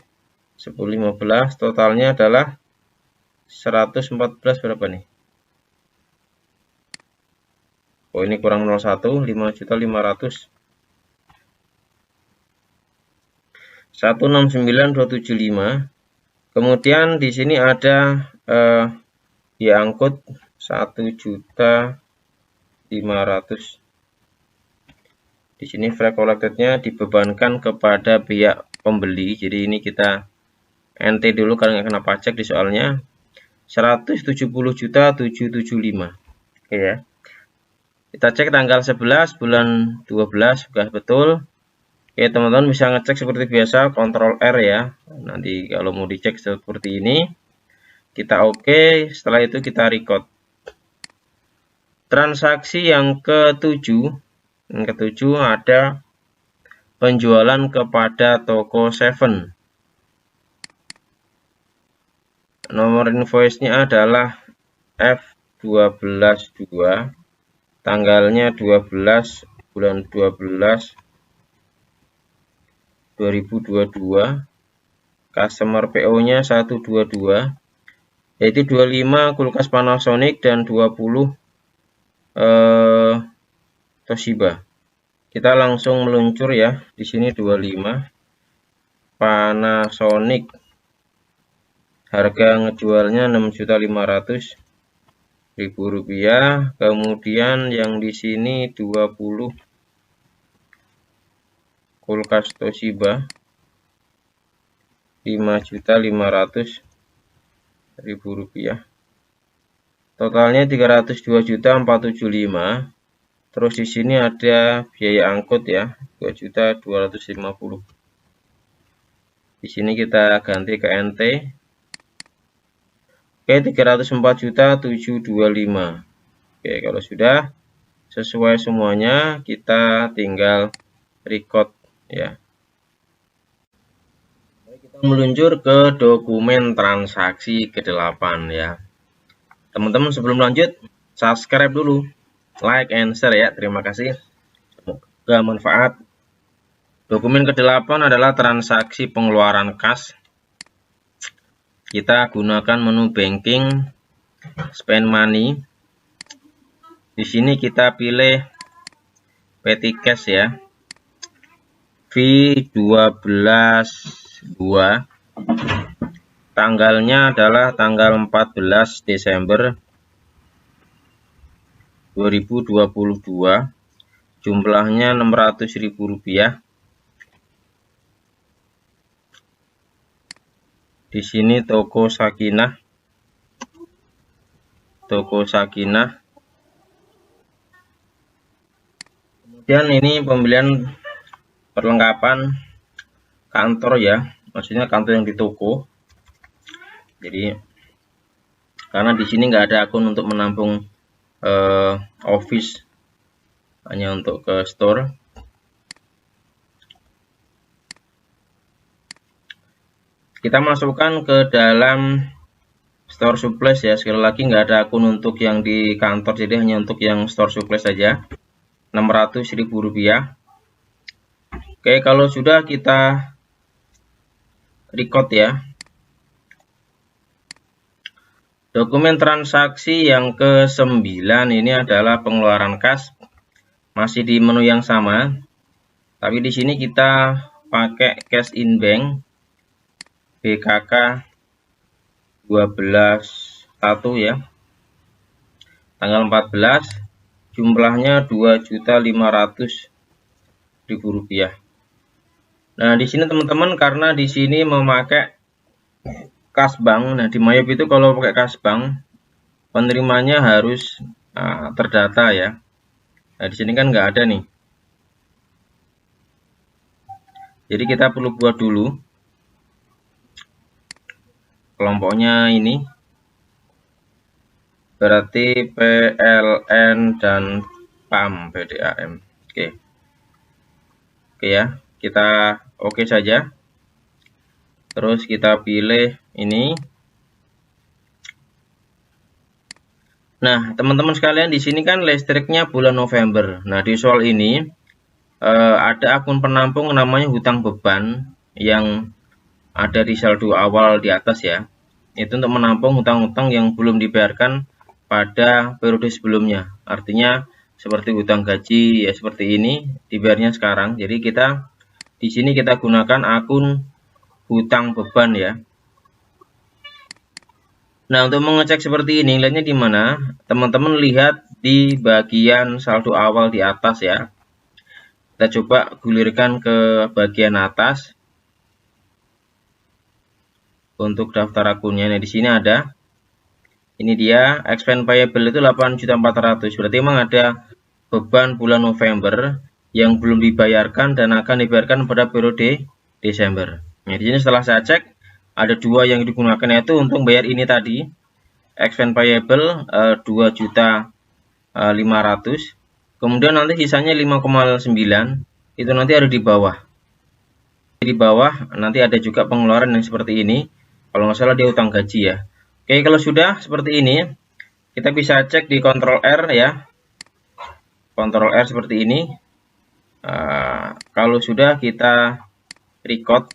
10.15 totalnya adalah 114 berapa nih? Oh, ini kurang 01, 5.500.000. 169.275. Kemudian di sini ada biaya angkut 1.500.000. Di sini freight collected-nya dibebankan kepada pihak pembeli. Jadi ini kita NT dulu karena nggak kena pajak di soalnya. 170.775. Oke ya. Kita cek tanggal 11 bulan 12 sudah betul. Oke, teman-teman bisa ngecek seperti biasa, Ctrl R ya. Nanti kalau mau dicek seperti ini, kita oke. Setelah itu kita record. Transaksi yang ketujuh. Yang ketujuh ada penjualan kepada toko 7. Nomor invoice-nya adalah F12.2. Tanggalnya 12 bulan 12 2022. Customer PO-nya 122, yaitu 25 kulkas Panasonic dan 20 Toshiba. Kita langsung meluncur ya. Di sini 25 Panasonic. Harga ngejualnya 6.500.000 rupiah. Kemudian yang di sini 20 kulkas Toshiba 5.500.000 rupiah. Totalnya 302.475. Terus di sini ada biaya angkut ya, 2.250.000. Di sini kita ganti ke NT. Oke, 304.725. Oke, kalau sudah sesuai semuanya, kita tinggal record ya. Kita meluncur ke dokumen transaksi ke-8 ya. Teman-teman sebelum lanjut, subscribe dulu, like and share ya. Terima kasih. Semoga manfaat. Dokumen ke-8 adalah transaksi pengeluaran kas. Kita gunakan menu banking, spend money. Di sini kita pilih petty cash ya. V12.2. Tanggalnya adalah tanggal 14 Desember 2022. Jumlahnya 600.000 rupiah. Di sini toko Sakinah. Kemudian ini pembelian perlengkapan kantor ya. Maksudnya kantor yang di toko. Jadi karena di sini nggak ada akun untuk menampung office, hanya untuk ke store. Kita masukkan ke dalam store supplies ya. Sekali lagi nggak ada akun untuk yang di kantor, jadi hanya untuk yang store supplies saja. 600.000 rupiah. Oke, kalau sudah kita record ya. Dokumen transaksi yang ke-9 ini adalah pengeluaran kas. Masih di menu yang sama. Tapi di sini kita pakai cash in bank BKK 12/1 ya. Tanggal 14, jumlahnya Rp2.500.000. Nah, di sini teman-teman, karena di sini memakai kas bank. Nah, di Mayop itu kalau pakai kas bank, penerimanya harus terdata ya. Nah, di sini kan nggak ada nih. Jadi kita perlu buat dulu kelompoknya ini. Berarti PLN dan PAM PDAM. Oke ya, kita oke saja. Terus kita pilih ini. Nah, teman-teman sekalian, di sini kan listriknya bulan November. Nah, di soal ini ada akun penampung namanya hutang beban yang ada di saldo awal di atas ya. Itu untuk menampung hutang-hutang yang belum dibayarkan pada periode sebelumnya. Artinya seperti hutang gaji ya, seperti ini dibayarnya sekarang. Jadi kita di sini kita gunakan akun hutang beban ya. Nah, untuk mengecek seperti ini, lihatnya di mana? Teman-teman lihat di bagian saldo awal di atas ya. Kita coba gulirkan ke bagian atas untuk daftar akunnya. Nah, di sini ada. Ini dia, expense payable itu 8.400.000. Berarti memang ada beban bulan November yang belum dibayarkan dan akan dibayarkan pada periode Desember. Nah, di sini setelah saya cek, ada dua yang digunakan, yaitu untuk bayar ini tadi, expense payable 2.500.000. Kemudian nanti sisanya 5,9, itu nanti ada di bawah. Di bawah nanti ada juga pengeluaran yang seperti ini. Kalau nggak salah dia utang gaji ya. Oke, kalau sudah seperti ini, kita bisa cek di Ctrl R ya. Ctrl R seperti ini. Kalau sudah, kita record.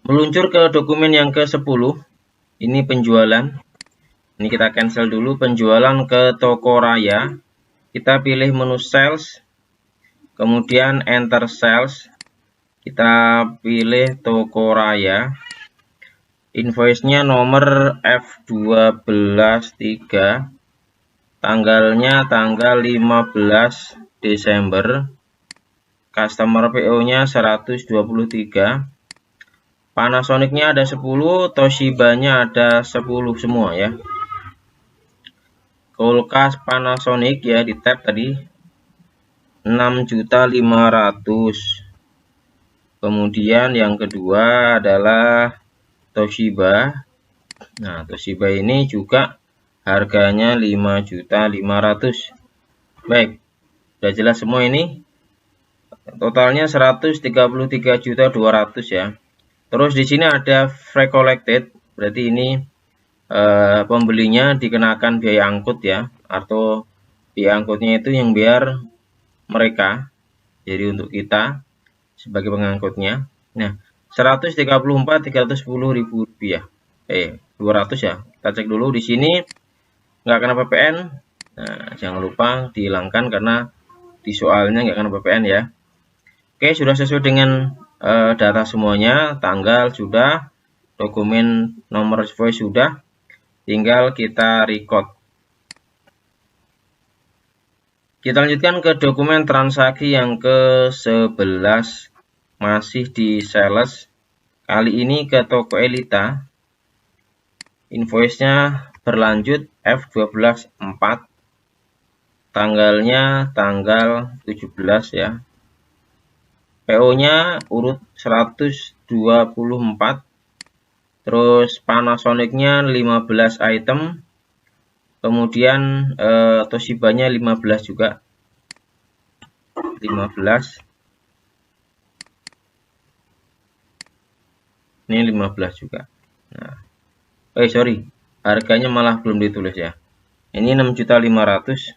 Meluncur ke dokumen yang ke-10. Ini penjualan. Ini kita cancel dulu penjualan ke toko raya. Kita pilih menu sales, kemudian enter sales, kita pilih toko raya, invoice-nya nomor F12.3, tanggalnya tanggal 15 Desember, customer PO-nya 123, Panasonic-nya ada 10, Toshiba-nya ada 10 semua ya. Kulkas Panasonic ya, di tab tadi 6.500.000. Kemudian yang kedua adalah Toshiba. Nah, Toshiba ini juga harganya 5.500.000. Baik, sudah jelas semua ini. Totalnya 133.200.000 ya. Terus di sini ada free collected, berarti ini pembelinya dikenakan biaya angkut ya, atau biaya angkutnya itu yang biar mereka, jadi untuk kita sebagai pengangkutnya. Nah, 134.310.000 rupiah. 200 ya. Kita cek dulu di sini nggak kena PPN. Nah, jangan lupa dihilangkan karena di soalnya nggak kena PPN ya. Oke, sudah sesuai dengan data semuanya, tanggal sudah, dokumen nomor invoice sudah. Tinggal kita record. Kita lanjutkan ke dokumen transaksi yang ke-11. Masih di sales. Kali ini ke toko Elita. Invoice-nya berlanjut F12.4. Tanggalnya tanggal 17 ya. PO-nya urut 124. Terus Panasonic-nya 15 item. Kemudian Toshiba-nya 15 juga. 15. Ini 15 juga. Nah. Sorry. Harganya malah belum ditulis ya. Ini 6.500.000.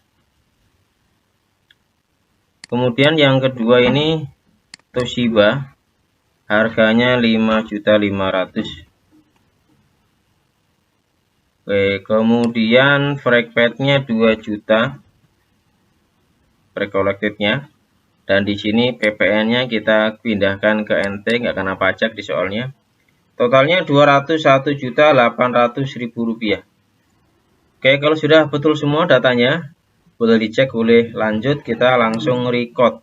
Kemudian yang kedua ini Toshiba. Harganya 5.500.000. Oke, kemudian frag paid-nya 2 juta. Frag collected-nya. Dan di sini PPN-nya kita pindahkan ke NT, nggak kena pajak di soalnya. Totalnya 201.800.000 rupiah. Oke, kalau sudah betul semua datanya, boleh dicek, boleh lanjut, kita langsung record.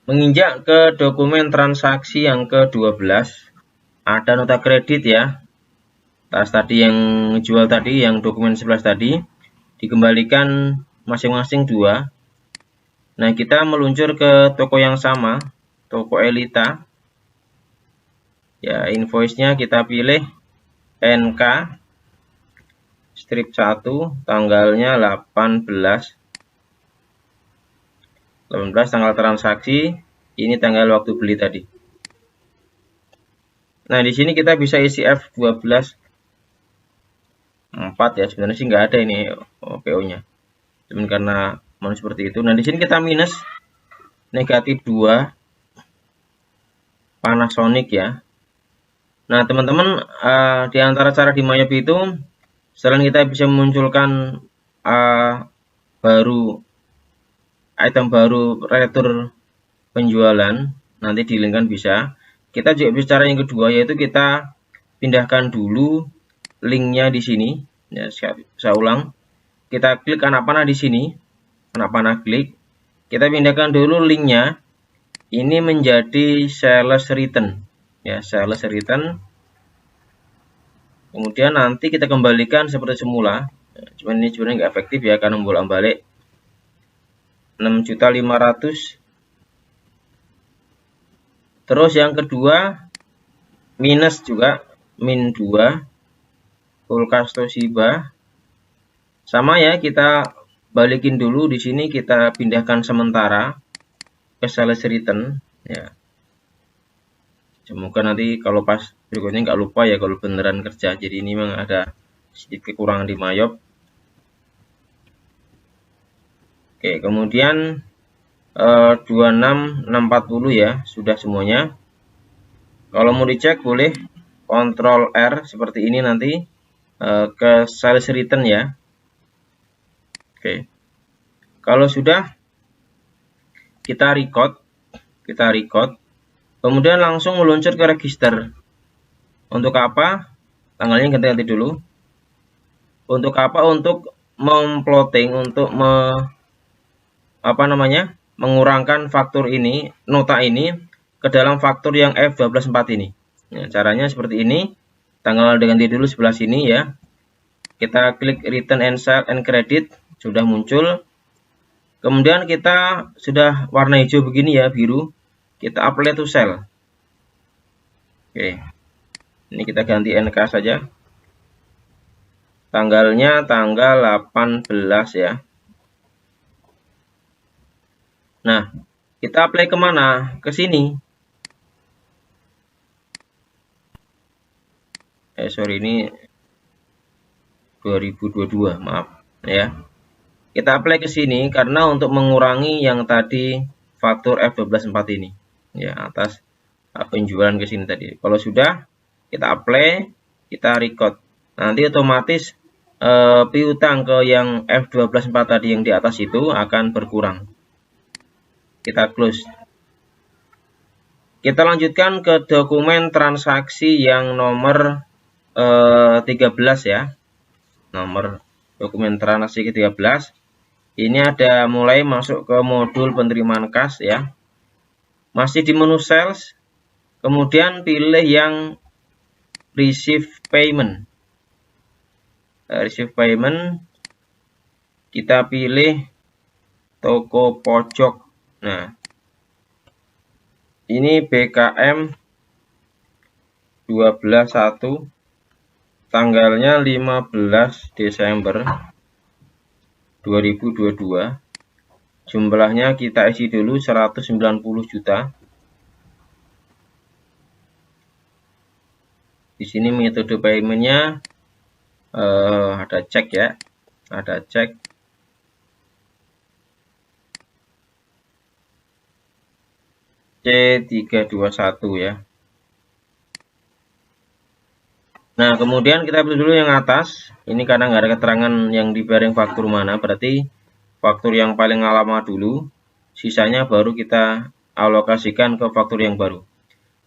Menginjak ke dokumen transaksi yang ke-12, ada nota kredit ya. Tas tadi yang jual tadi, yang dokumen 11 tadi, dikembalikan masing-masing 2. Nah, kita meluncur ke toko yang sama, toko Elita. Ya, invoice-nya kita pilih NK strip 1, tanggalnya 18 tanggal transaksi, ini tanggal waktu beli tadi. Nah, di sini kita bisa isi F12 4 ya, sebenarnya sih nggak ada ini PO-nya. Cuman karena mau seperti itu. Nah, di sini kita minus negatif 2 Panasonic ya. Nah, teman-teman, di antara cara di Mayop itu, selain kita bisa memunculkan item baru retur penjualan, nanti di link kan bisa. Kita juga bisa cara yang kedua, yaitu kita pindahkan dulu linknya di sini. Ya, saya ulang. Kita klik anak panah di sini, anak panah klik. Kita pindahkan dulu linknya. Ini menjadi sales return, ya, sales return. Kemudian nanti kita kembalikan seperti semula. Cuman ini sebenarnya nggak efektif ya, karena bolak-balik 6.500.000. Terus yang kedua minus juga, min 2 full Toshiba. Sama ya, kita balikin dulu di sini, kita pindahkan sementara ke sales return ya. Semoga nanti kalau pas berikutnya nggak lupa ya kalau beneran kerja. Jadi ini memang ada sedikit kekurangan di Mayop. Oke, kemudian 26640 ya, sudah semuanya. Kalau mau dicek boleh Ctrl R seperti ini nanti ke sales return ya. Oke. Kalau sudah, kita record. Kemudian langsung meluncur ke register. Untuk apa? Tanggalnya ganti-ganti dulu. Untuk apa? Untuk memplotting, untuk mengurangkan faktur ini, nota ini ke dalam faktur yang F124 ini. Nah, caranya seperti ini. Tanggal diganti dulu sebelah sini ya. Kita klik return and sell and credit, sudah muncul. Kemudian kita sudah warna hijau begini ya, biru. Kita apply to sell. Oke. Ini kita ganti NK saja. Tanggalnya tanggal 18 ya. Nah, kita apply kemana? Ke sini. Sorry, ini 2022, maaf ya. Kita apply ke sini karena untuk mengurangi yang tadi faktur F124 ini ya, atas penjualan ke sini tadi. Kalau sudah kita apply, kita record. Nanti otomatis piutang ke yang F124 tadi yang di atas itu akan berkurang. Kita close. Kita lanjutkan ke dokumen transaksi yang nomor 13 ya. Nomor dokumen transaksi ke-13. Ini ada mulai masuk ke modul penerimaan kas ya. Masih di menu sales. Kemudian pilih yang receive payment. Receive payment. Kita pilih toko pojok. Nah, ini BKM 12.1. Tanggalnya 15 Desember 2022. Jumlahnya kita isi dulu 190 juta. Di sini metode paymentnya ada cek ya, ada cek. C321 ya. Nah, kemudian kita pilih dulu yang atas. Ini karena nggak ada keterangan yang di bearing faktur mana, berarti faktur yang paling lama dulu. Sisanya baru kita alokasikan ke faktur yang baru.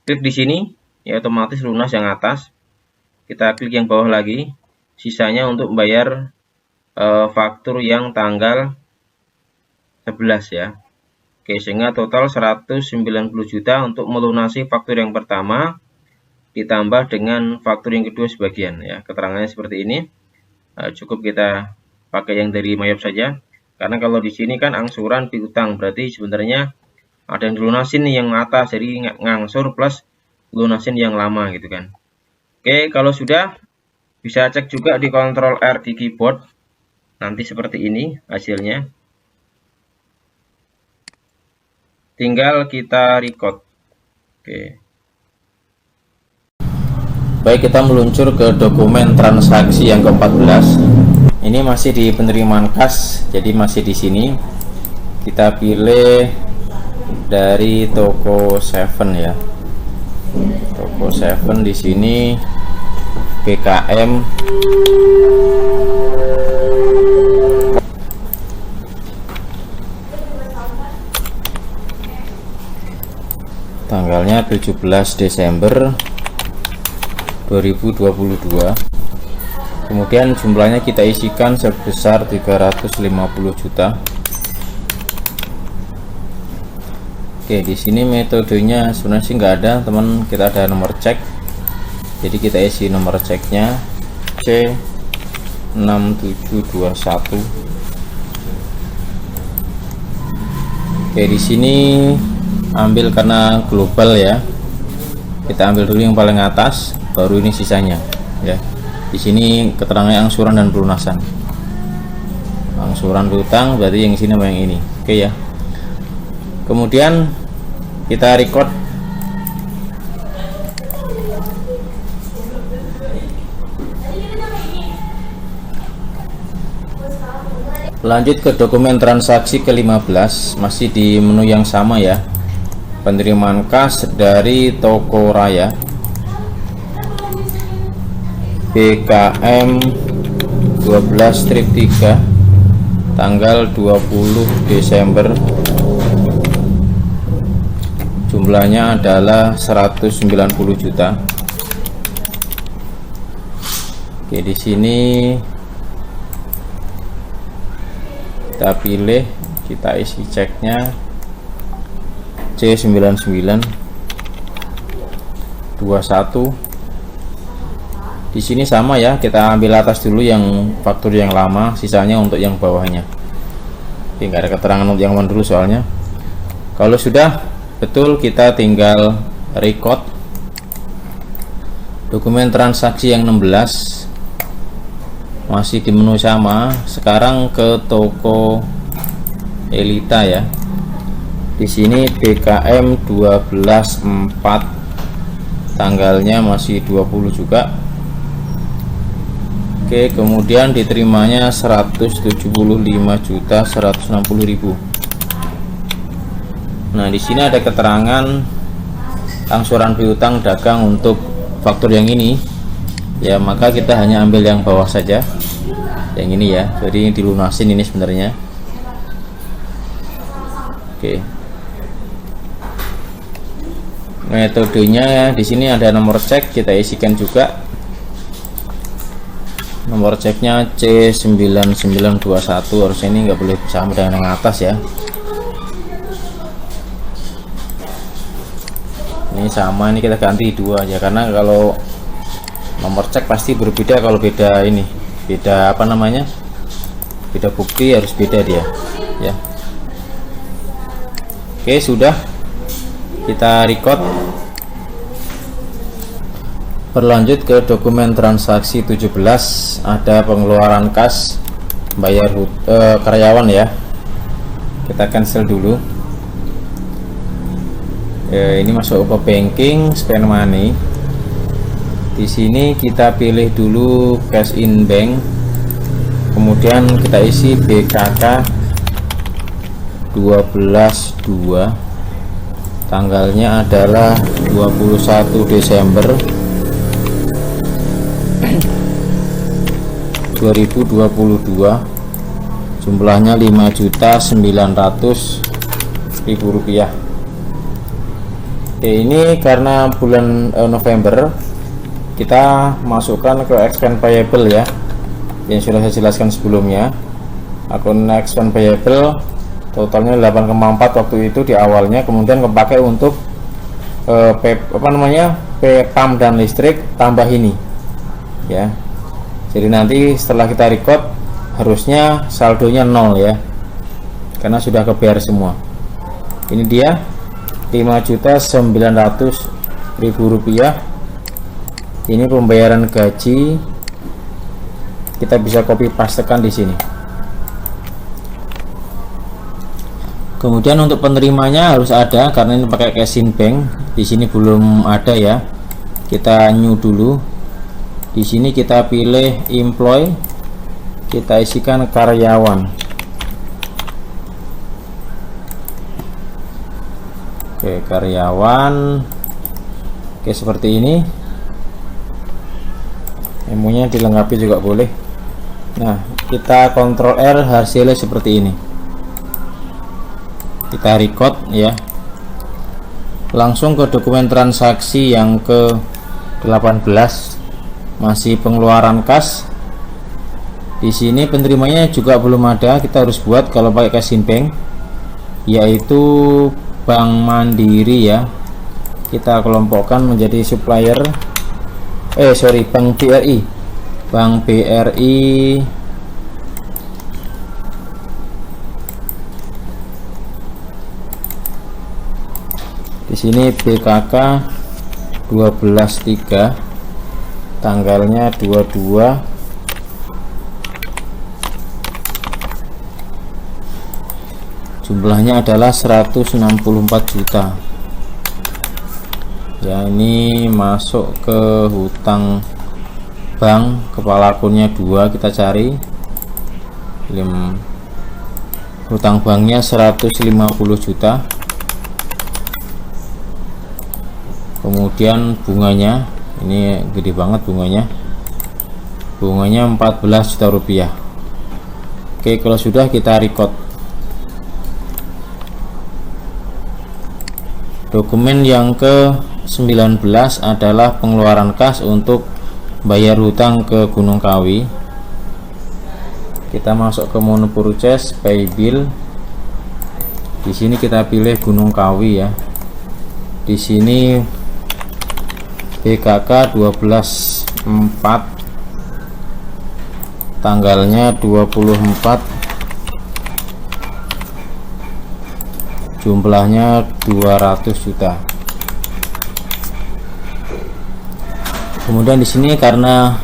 Klik di sini, ya otomatis lunas yang atas. Kita klik yang bawah lagi, sisanya untuk membayar faktur yang tanggal 11 ya. Oke, sehingga total 190 juta untuk melunasi faktur yang pertama, ditambah dengan faktur yang kedua sebagian ya. Keterangannya seperti ini. Cukup kita pakai yang dari Mayop saja, karena kalau di sini kan angsuran piutang, berarti sebenarnya ada yang dilunasin nih yang atas, jadi ngangsur plus lunasin yang lama gitu kan. Oke, kalau sudah bisa cek juga di Ctrl R di keyboard, nanti seperti ini hasilnya. Tinggal kita record. Oke. Baik, kita meluncur ke dokumen transaksi yang ke-14. Ini masih di penerimaan kas, jadi masih di sini. Kita pilih dari toko 7 ya. Toko 7 di sini BKM tanggalnya 17 Desember 2022. Kemudian jumlahnya kita isikan sebesar 350 juta. Oke, di sini metodenya sebenarnya sih nggak ada, teman. Kita ada nomor cek. Jadi kita isi nomor ceknya C6721. Oke, di sini ambil karena global ya. Kita ambil dulu yang paling atas, baru ini sisanya ya. Di sini keterangannya angsuran dan pelunasan. Angsuran piutang berarti yang sini sama yang ini. Oke ya. Kemudian kita record. Lanjut ke dokumen transaksi ke-15, masih di menu yang sama ya. Penerimaan kas dari toko raya BKM 12-3 tanggal 20 Desember. Jumlahnya adalah 190 juta. Oke, di sini kita pilih, kita isi ceknya C9921. Di sini sama ya, kita ambil atas dulu yang faktur yang lama, sisanya untuk yang bawahnya. Oke, nggak ada keterangan untuk yang mana dulu soalnya. Kalau sudah betul, kita tinggal record. Dokumen transaksi yang 16 masih di menu sama. Sekarang ke toko Elita ya. Di sini BKM 12/4, tanggalnya masih 20 juga. Oke, kemudian diterimanya 175.160.000. Nah, di sini ada keterangan angsuran piutang dagang untuk faktur yang ini. Ya, maka kita hanya ambil yang bawah saja. Yang ini ya. Jadi dilunasin ini sebenarnya. Oke. Metodenya di sini ada nomor cek, kita isikan juga. Nomor ceknya C9921, harusnya ini nggak boleh sama dengan yang atas ya. Ini sama, ini kita ganti 2 aja, karena kalau nomor cek pasti berbeda kalau beda ini, beda apa namanya, beda bukti harus beda dia ya. Oke, sudah kita record. Berlanjut ke dokumen transaksi 17, ada pengeluaran kas, bayar karyawan ya. Kita cancel dulu. Ini masuk ke banking, spend money. Di sini kita pilih dulu cash in bank, kemudian kita isi BKK 12/2, tanggalnya adalah 21 Desember 2022, jumlahnya 5.900.000 rupiah. Oke, ini karena bulan November, kita masukkan ke expense payable ya, yang sudah saya jelaskan sebelumnya. Akun expense payable totalnya 8,4 waktu itu di awalnya, kemudian kepakai untuk PAM dan listrik tambah ini ya. Jadi nanti setelah kita record harusnya saldonya 0 ya, karena sudah kebayar semua. Ini dia 5.900.000 rupiah. Ini pembayaran gaji, kita bisa copy pastekan di sini. Kemudian untuk penerimanya harus ada, karena ini pakai Cashin Bank. Di sini belum ada ya. Kita new dulu. Di sini kita pilih employee, kita isikan karyawan. Oke, karyawan. Oke, seperti ini. Memonya dilengkapi juga boleh. Nah, kita Ctrl R, hasilnya seperti ini. Kita record ya. Langsung ke dokumen transaksi yang ke 18, masih pengeluaran kas. Di sini penerimanya juga belum ada, kita harus buat kalau pakai Cashin Bank, yaitu Bank Mandiri ya. Kita kelompokkan menjadi supplier, Bank BRI. Bank BRI di sini BKK 12.3, tanggalnya 22, jumlahnya adalah 164 juta ya. Ini masuk ke hutang bank, kepala akunnya 2, kita cari hutang banknya 150 juta. Kemudian bunganya, ini gede banget bunganya 14 juta rupiah. Oke, kalau sudah kita record. Dokumen yang ke 19 adalah pengeluaran kas untuk bayar hutang ke Gunung Kawi. Kita masuk ke menu purchase, pay bill. Di sini kita pilih Gunung Kawi ya. Di sini BKK 12.4, tanggalnya 24, jumlahnya 200 juta. Kemudian di sini karena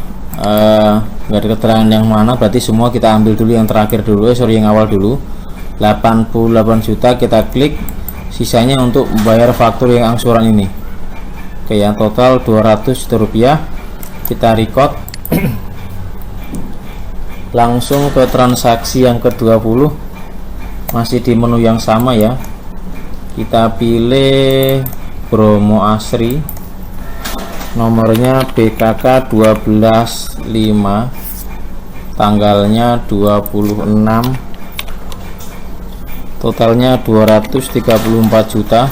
nggak ada keterangan yang mana, berarti semua kita ambil dulu yang terakhir dulu, yang awal dulu. 88 juta kita klik, sisanya untuk membayar faktur yang angsuran ini. Oke, yang total 200 juta rupiah. Kita record. Langsung ke transaksi yang ke-20, masih di menu yang sama ya. Kita pilih Bromo Asri, nomornya BKK 12.5, tanggalnya 26, totalnya 234 juta.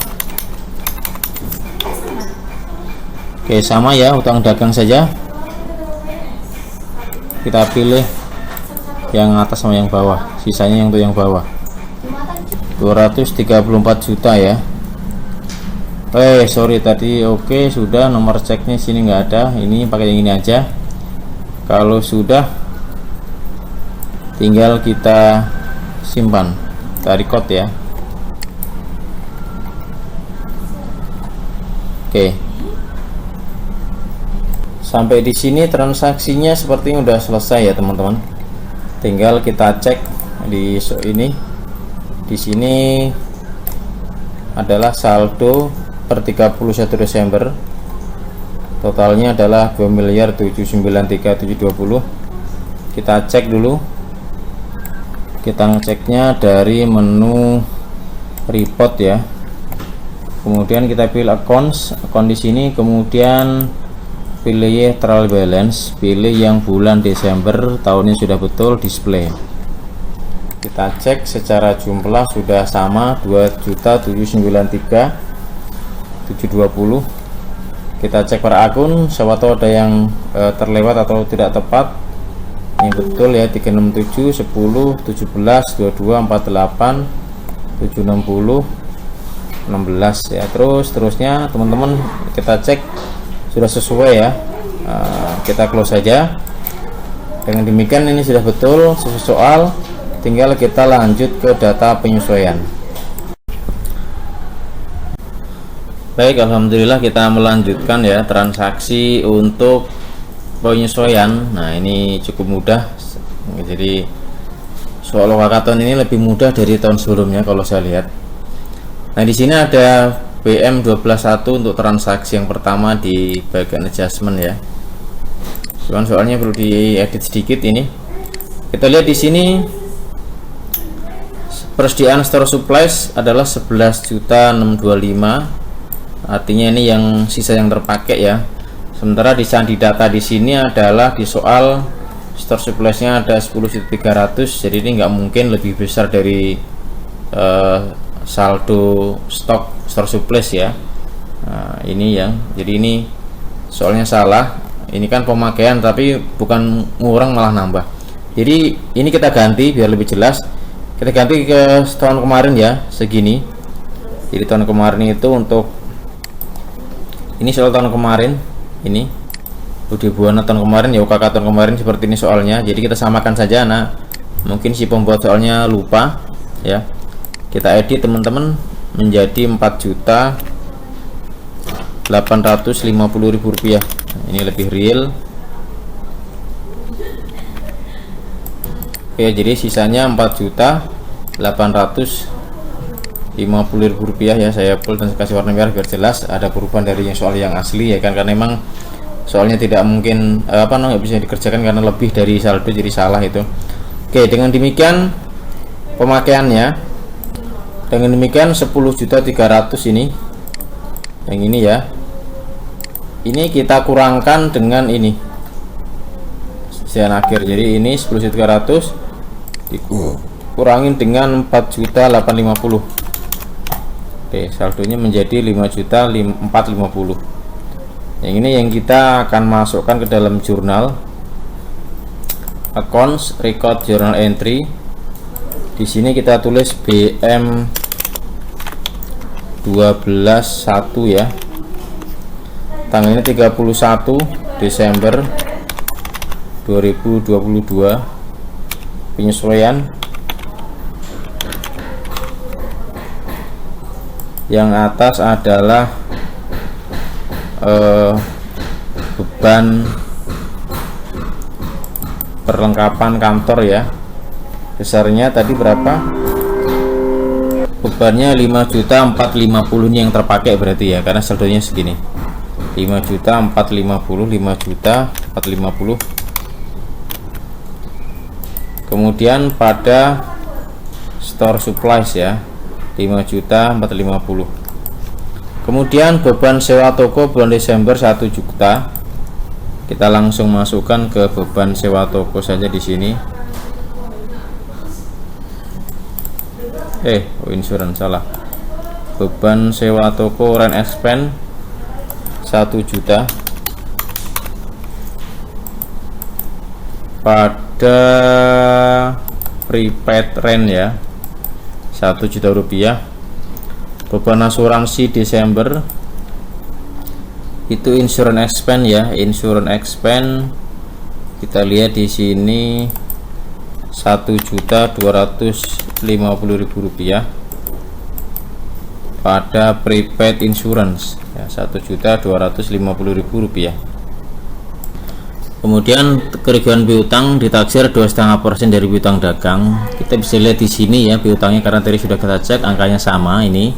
Oke, sama ya, utang dagang saja. Kita pilih yang atas sama yang bawah, sisanya yang untuk yang bawah. 234 juta ya. Sorry tadi. Oke, sudah, nomor ceknya sini nggak ada, ini pakai yang ini aja. Kalau sudah, tinggal kita simpan, kita record ya. Oke, sampai di sini transaksinya sepertinya udah selesai ya teman-teman. Tinggal kita cek di ini. Di sini adalah saldo per 31 Desember. Totalnya adalah 2.793.720. Kita cek dulu. Kita ngeceknya dari menu report ya. Kemudian kita pilih account di sini, kemudian pilih trial balance, pilih yang bulan Desember tahunnya sudah betul display. Kita cek secara jumlah sudah sama 2.793.720. Kita cek per akun, siapa tahu ada yang terlewat atau tidak tepat. Ini betul ya, 367, 10, 17, 22, 48, 760, 16 ya. Terusnya teman-teman kita cek sudah sesuai ya. Kita close saja. Dengan demikian ini sudah betul sesuai soal, tinggal kita lanjut ke data penyesuaian. Baik, alhamdulillah kita melanjutkan ya transaksi untuk penyesuaian. Nah, ini cukup mudah. Jadi soal hackathon ini lebih mudah dari tahun sebelumnya kalau saya lihat. Nah, di sini ada BM121 untuk transaksi yang pertama di bagian adjustment ya. Cuman soalnya perlu diedit sedikit ini. Kita lihat di sini persediaan store supplies adalah 11.625. Artinya ini yang sisa yang terpakai ya. Sementara di sandi data di sini adalah di soal store suppliesnya ada 10.300. Jadi ini nggak mungkin lebih besar dari saldo stok store supplies ya. Nah, ini yang jadi ini soalnya salah. Ini kan pemakaian tapi bukan ngurang malah nambah. Jadi ini kita ganti biar lebih jelas. Kita ganti ke tahun kemarin ya, segini. Jadi tahun kemarin itu untuk ini soal tahun kemarin, ini udah buana tahun kemarin ya, UKK tahun kemarin seperti ini soalnya. Jadi kita samakan saja. Nah, mungkin si pembuat soalnya lupa ya. Kita edit teman-teman menjadi 4.850.000 rupiah. Ini lebih real. Oke, jadi sisanya 4.850.000 rupiah ya. Saya full dan kasih warna merah biar jelas ada perubahan dari yang soal yang asli ya kan, karena memang soalnya tidak mungkin nggak bisa dikerjakan karena lebih dari saldo, jadi salah itu. Oke, dengan demikian pemakaiannya, dengan demikian 10.300 ini yang ini ya, ini kita kurangkan dengan ini sekian akhir. Jadi ini 10.300 dikurangin dengan 4.850. Oke, saldonya menjadi 5.450. Yang ini yang kita akan masukkan ke dalam jurnal accounts record journal entry. Di sini kita tulis BM 12.1 ya. Tanggalnya 31 Desember 2022. Penyesuaian yang atas adalah beban perlengkapan kantor ya. Besarnya tadi berapa? Bebannya 5.450 ini yang terpakai berarti ya, karena saldonya segini. 5.450, 5.450. Kemudian pada store supplies ya, 5.450. Kemudian beban sewa toko bulan Desember 1 juta. Kita langsung masukkan ke beban sewa toko saja di sini. Insurans salah. Beban sewa toko rent expense 1 juta. Pada prepaid rent ya, 1 juta rupiah. Beban asuransi Desember itu insurance expense ya, insurance expense kita lihat di sini 1.250.000 rupiah pada prepaid insurance ya, 1.250.000 rupiah. Kemudian kerugian piutang ditaksir 2,5% dari piutang dagang. Kita bisa lihat di sini ya piutangnya, karena tadi sudah kita cek angkanya sama, ini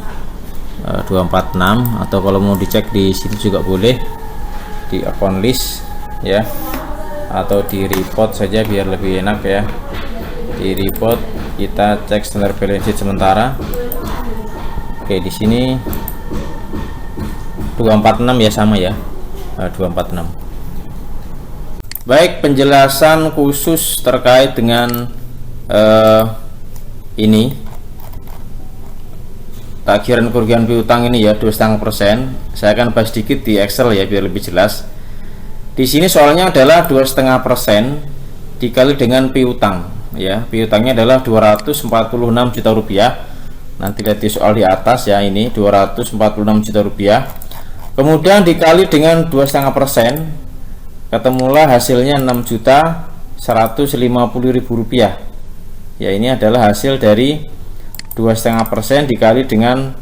246, atau kalau mau dicek di sini juga boleh di account list ya, atau di report saja biar lebih enak ya. Di report kita cek standar balance sheet sementara. Oke, di sini 246 ya, sama ya, 246. Baik, penjelasan khusus terkait dengan ini tagihan kerugian piutang ini ya 2,5%. Saya akan bahas sedikit di Excel ya biar lebih jelas. Di sini soalnya adalah 2,5% dikali dengan piutang ya. Piutangnya adalah 246 juta rupiah. Nanti lihat di soal di atas ya, ini 246 juta rupiah. Kemudian dikali dengan 2,5%, ketemulah hasilnya 6.150.000 rupiah. Ya, ini adalah hasil dari 2,5% dikali dengan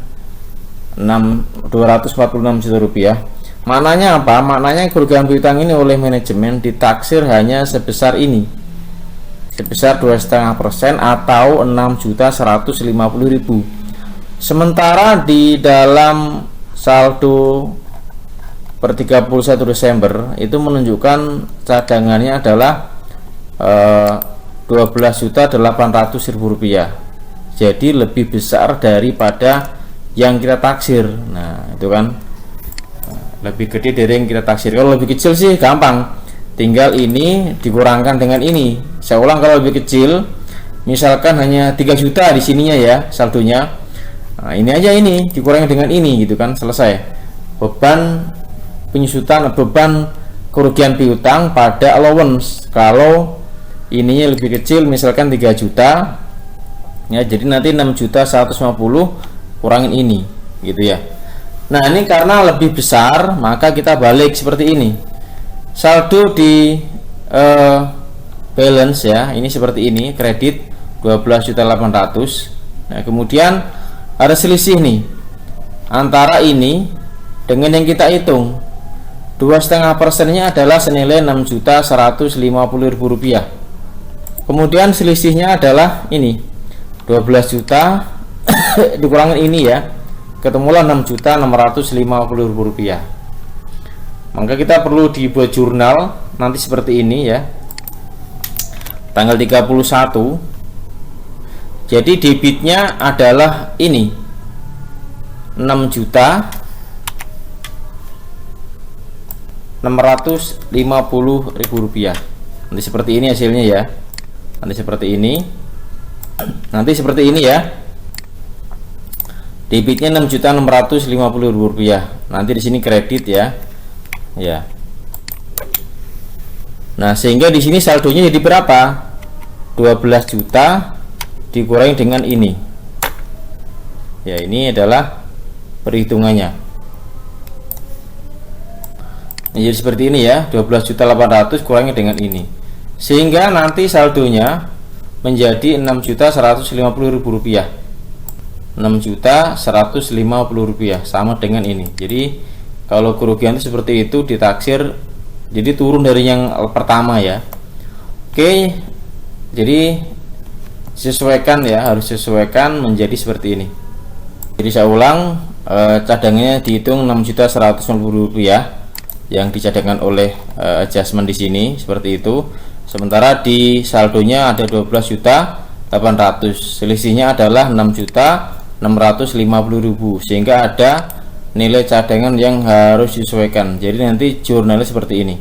246 juta rupiah. Maknanya apa? Maknanya kerugian piutang ini oleh manajemen ditaksir hanya sebesar ini, sebesar 2,5% atau 6.150.000. Sementara di dalam saldo per 31 Desember itu menunjukkan cadangannya adalah 12.800.000 rupiah. Jadi lebih besar daripada yang kita taksir. Nah, itu kan lebih gede dari yang kita taksir. Kalau lebih kecil sih gampang, tinggal ini dikurangkan dengan ini. Saya ulang, kalau lebih kecil misalkan hanya 3 juta di sininya ya saldonya, nah ini aja, ini dikurangi dengan ini gitu kan, selesai. Beban penyusutan, beban kerugian piutang pada allowance kalau ininya lebih kecil misalkan 3 juta ya, jadi nanti 6.150 kurangin ini gitu ya. Nah, ini karena lebih besar maka kita balik seperti ini. Saldo di balance ya, ini seperti ini, kredit 12.800.000. Nah, kemudian ada selisih nih antara ini dengan yang kita hitung. 2,5%-nya adalah senilai 6.150.000 rupiah. Kemudian selisihnya adalah ini 12 juta dikurangi ini ya, ketemulah 6.650.000 rupiah. Maka kita perlu dibuat jurnal nanti seperti ini ya, tanggal 31. Jadi debitnya adalah ini 6.650.000 rupiah. Nanti seperti ini hasilnya ya. Nanti seperti ini. Nanti seperti ini ya. Debitnya 6.650.000 rupiah. Nanti di sini kredit ya. Ya. Nah, sehingga di sini saldonya jadi berapa? 12 juta dikurangi dengan ini. Ya, ini adalah perhitungannya. Jadi seperti ini ya, 12.800.000 kurangi dengan ini, sehingga nanti saldonya menjadi 6.150.000 rupiah. 6.150.000 rupiah sama dengan ini. Jadi kalau kerugian itu seperti itu ditaksir, jadi turun dari yang pertama ya. Oke, jadi sesuaikan ya, harus sesuaikan menjadi seperti ini. Jadi saya ulang, cadangannya dihitung 6.150.000 rupiah yang dicadangkan oleh adjustment di sini seperti itu. Sementara di saldonya ada 12.800.000, selisihnya adalah 6.650.000, sehingga ada nilai cadangan yang harus disesuaikan. Jadi nanti jurnalnya seperti ini,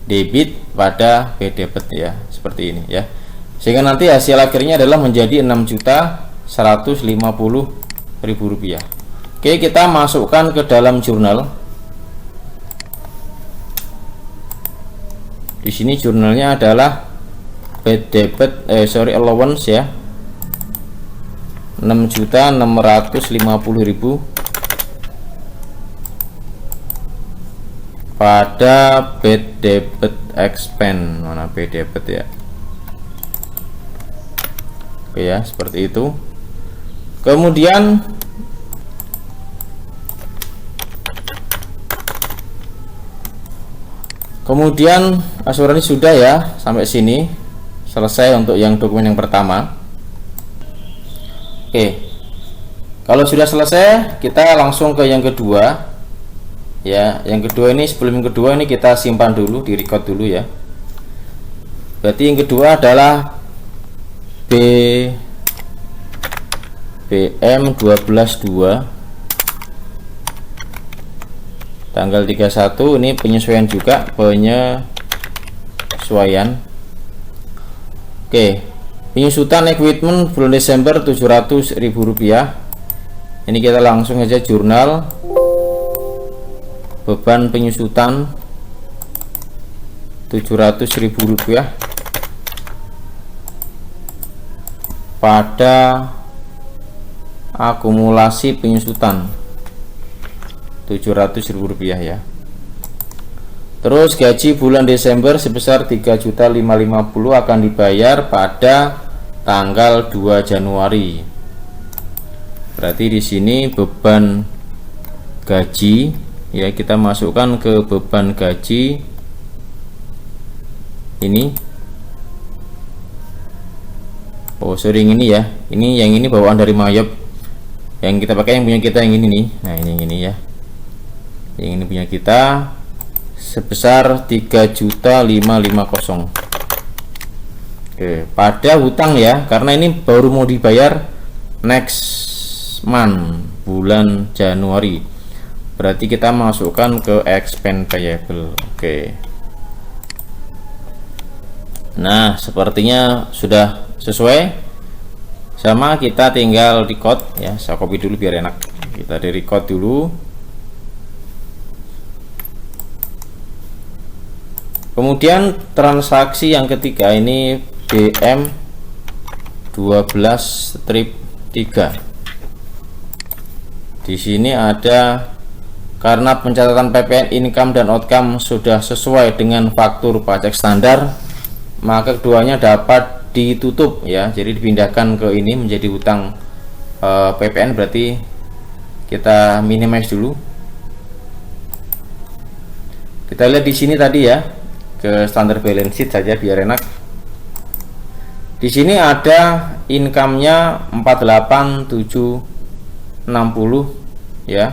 debit pada debit ya, seperti ini ya, sehingga nanti hasil akhirnya adalah menjadi 6.150.000 rupiah. Oke, kita masukkan ke dalam jurnal. Di sini jurnalnya adalah bad debit, allowance ya, 6.650.000 pada bad debit expense. Mana bad debit ya? Oke ya, seperti itu. Kemudian asuransi sudah ya, sampai sini selesai untuk yang dokumen yang pertama. Oke, kalau sudah selesai kita langsung ke yang kedua ya. Yang kedua ini, sebelum yang kedua ini kita simpan dulu, di record dulu ya. Berarti yang kedua adalah BM 12.2 tanggal 31. Ini penyesuaian juga, penyesuaian penyesuaian. Oke, penyusutan equipment bulan Desember Rp700.000. Ini kita langsung aja jurnal beban penyusutan Rp700.000 pada akumulasi penyusutan Rp700.000 ya. Terus gaji bulan Desember sebesar 3.550 akan dibayar pada tanggal 2 Januari. Berarti di sini beban gaji ya, kita masukkan ke beban gaji ini. Oh sorry, ini ya, ini yang ini bawaan dari Mayop, yang kita pakai yang punya kita yang ini nih. Nah ini yang ini ya, yang ini punya kita sebesar 3.550. Oke, pada hutang ya, karena ini baru mau dibayar next month, bulan Januari. Berarti kita masukkan ke expense payable. Oke. Nah, sepertinya sudah sesuai. Sama, kita tinggal record ya. Saya copy dulu biar enak. Kita di record dulu. Kemudian transaksi yang ketiga ini BM 12-3. Di sini ada, karena pencatatan PPN income dan outcome sudah sesuai dengan faktur pajak standar, maka keduanya dapat ditutup ya. Jadi dipindahkan ke ini menjadi hutang PPN. Berarti kita minimize dulu. Kita lihat di sini tadi ya, ke standar balance sheet saja biar enak. Di sini ada income-nya 48.760 ya.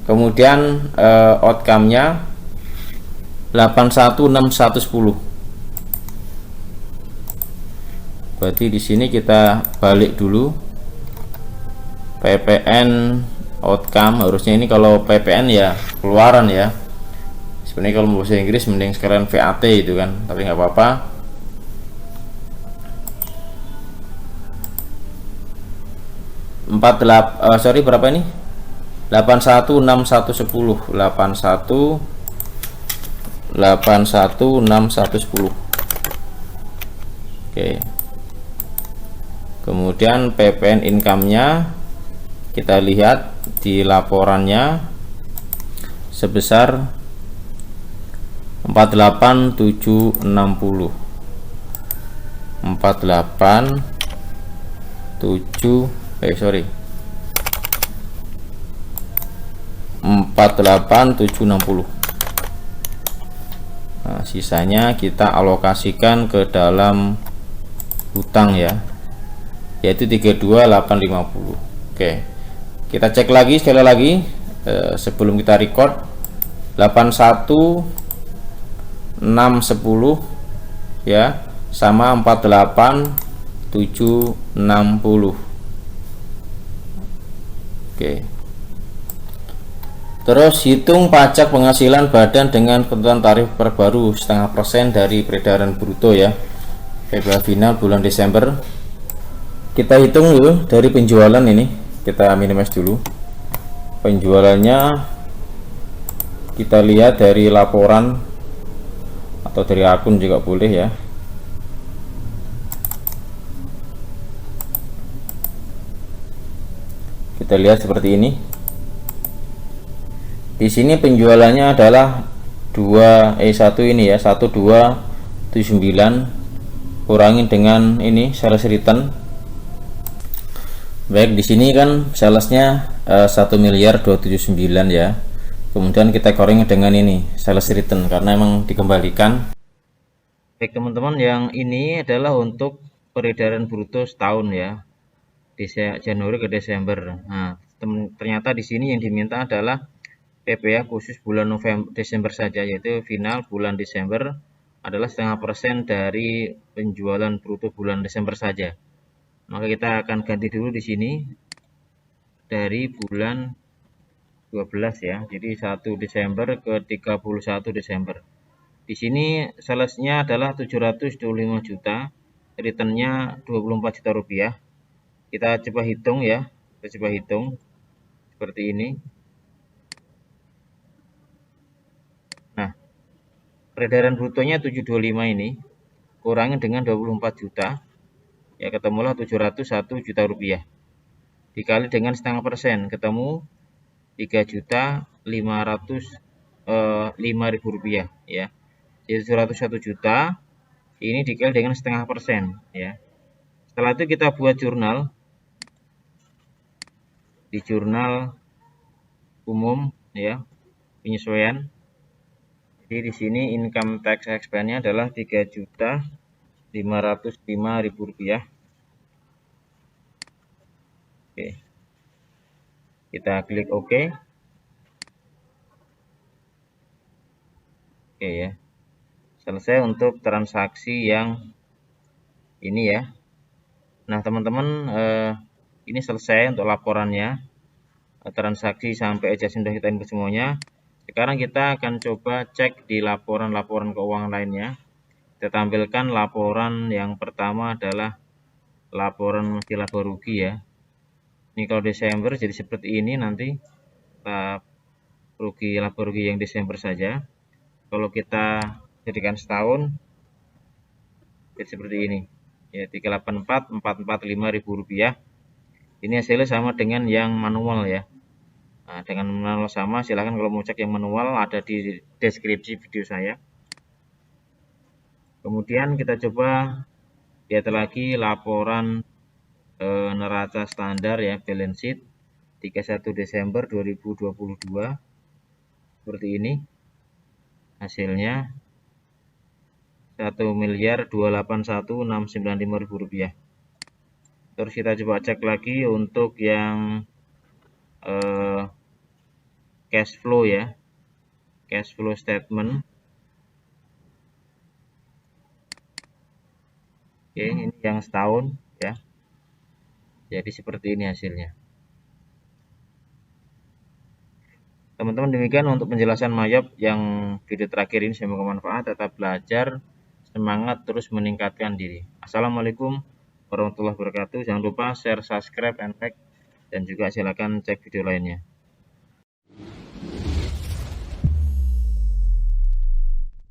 Kemudian outcome-nya 816110. Berarti di sini kita balik dulu. PPN outcome harusnya ini, kalau PPN ya keluaran ya. Sebenarnya kalau bahasa Inggris mending sekarang VAT itu kan, tapi nggak apa-apa. Berapa ini? 816110. 816110. Oke. Kemudian PPN income-nya kita lihat di laporannya sebesar 48760. 48760. Nah, sisanya kita alokasikan ke dalam hutang ya, yaitu 32850. Oke, kita cek lagi sekali lagi sebelum kita record. 81610 ya, sama 48760. Oke. Terus hitung pajak penghasilan badan dengan ketentuan tarif terbaru 0,5% dari peredaran bruto ya. PPh final bulan Desember. Kita hitung dulu dari penjualan ini. Kita minimize dulu. Penjualannya kita lihat dari laporan atau dari akun juga boleh ya. Kita lihat seperti ini. Di sini penjualannya adalah 1 ini ya, 1279 kurangin dengan ini sales return. Baik, di sini kan salesnya 1.279 ya. Kemudian kita koreng dengan ini sales return karena emang dikembalikan. Baik teman-teman, yang ini adalah untuk peredaran bruto setahun ya, di Januari ke Desember. Nah, ternyata di sini yang diminta adalah PPh khusus bulan Desember saja, yaitu final bulan Desember adalah 0,5% dari penjualan bruto bulan Desember saja. Maka kita akan ganti dulu di sini dari bulan 12 ya. Jadi 1 Desember ke 31 Desember. Di sini salesnya adalah 725 juta, returnnya 24 juta rupiah. Kita coba hitung ya, kita coba hitung seperti ini. Nah, peredaran brutonya 725 ini kurangi dengan 24 juta, ya ketemulah 701 juta rupiah. Dikali dengan setengah persen, ketemu 3.505.000 rupiah ya. Jadi 701 juta ini dikali dengan setengah persen ya. Setelah itu kita buat jurnal, di jurnal umum ya, penyesuaian. Jadi di sini income tax expense-nya adalah 3.505.000 rupiah. Oke, kita klik OK. Oke ya, selesai untuk transaksi yang ini ya. Nah teman-teman, ini selesai untuk laporannya, transaksi sampai adjustment sudah kita input semuanya. Sekarang kita akan coba cek di laporan-laporan keuangan lainnya. Kita tampilkan laporan yang pertama adalah laporan mesti laba rugi ya. Ini kalau Desember jadi seperti ini nanti, laba rugi yang Desember saja. Kalau kita jadikan setahun jadi seperti ini ya, 384.445.000 rupiah. Ini hasilnya sama dengan yang manual ya. Nah, dengan manual sama, silahkan kalau mau cek yang manual ada di deskripsi video saya. Kemudian kita coba lihat lagi laporan neraca standar ya, balance sheet 31 Desember 2022. Seperti ini hasilnya, 1.281.695.000 rupiah. Terus kita coba cek lagi untuk yang cash flow ya, cash flow statement. Oke, ini yang setahun ya, jadi seperti ini hasilnya. Teman-teman, demikian untuk penjelasan Mayop yang video terakhir ini. Semoga bermanfaat. Tetap belajar, semangat, terus meningkatkan diri. Assalamualaikum warahmatullahi wabarakatuh. Jangan lupa share, subscribe, and like, dan juga silakan cek video lainnya.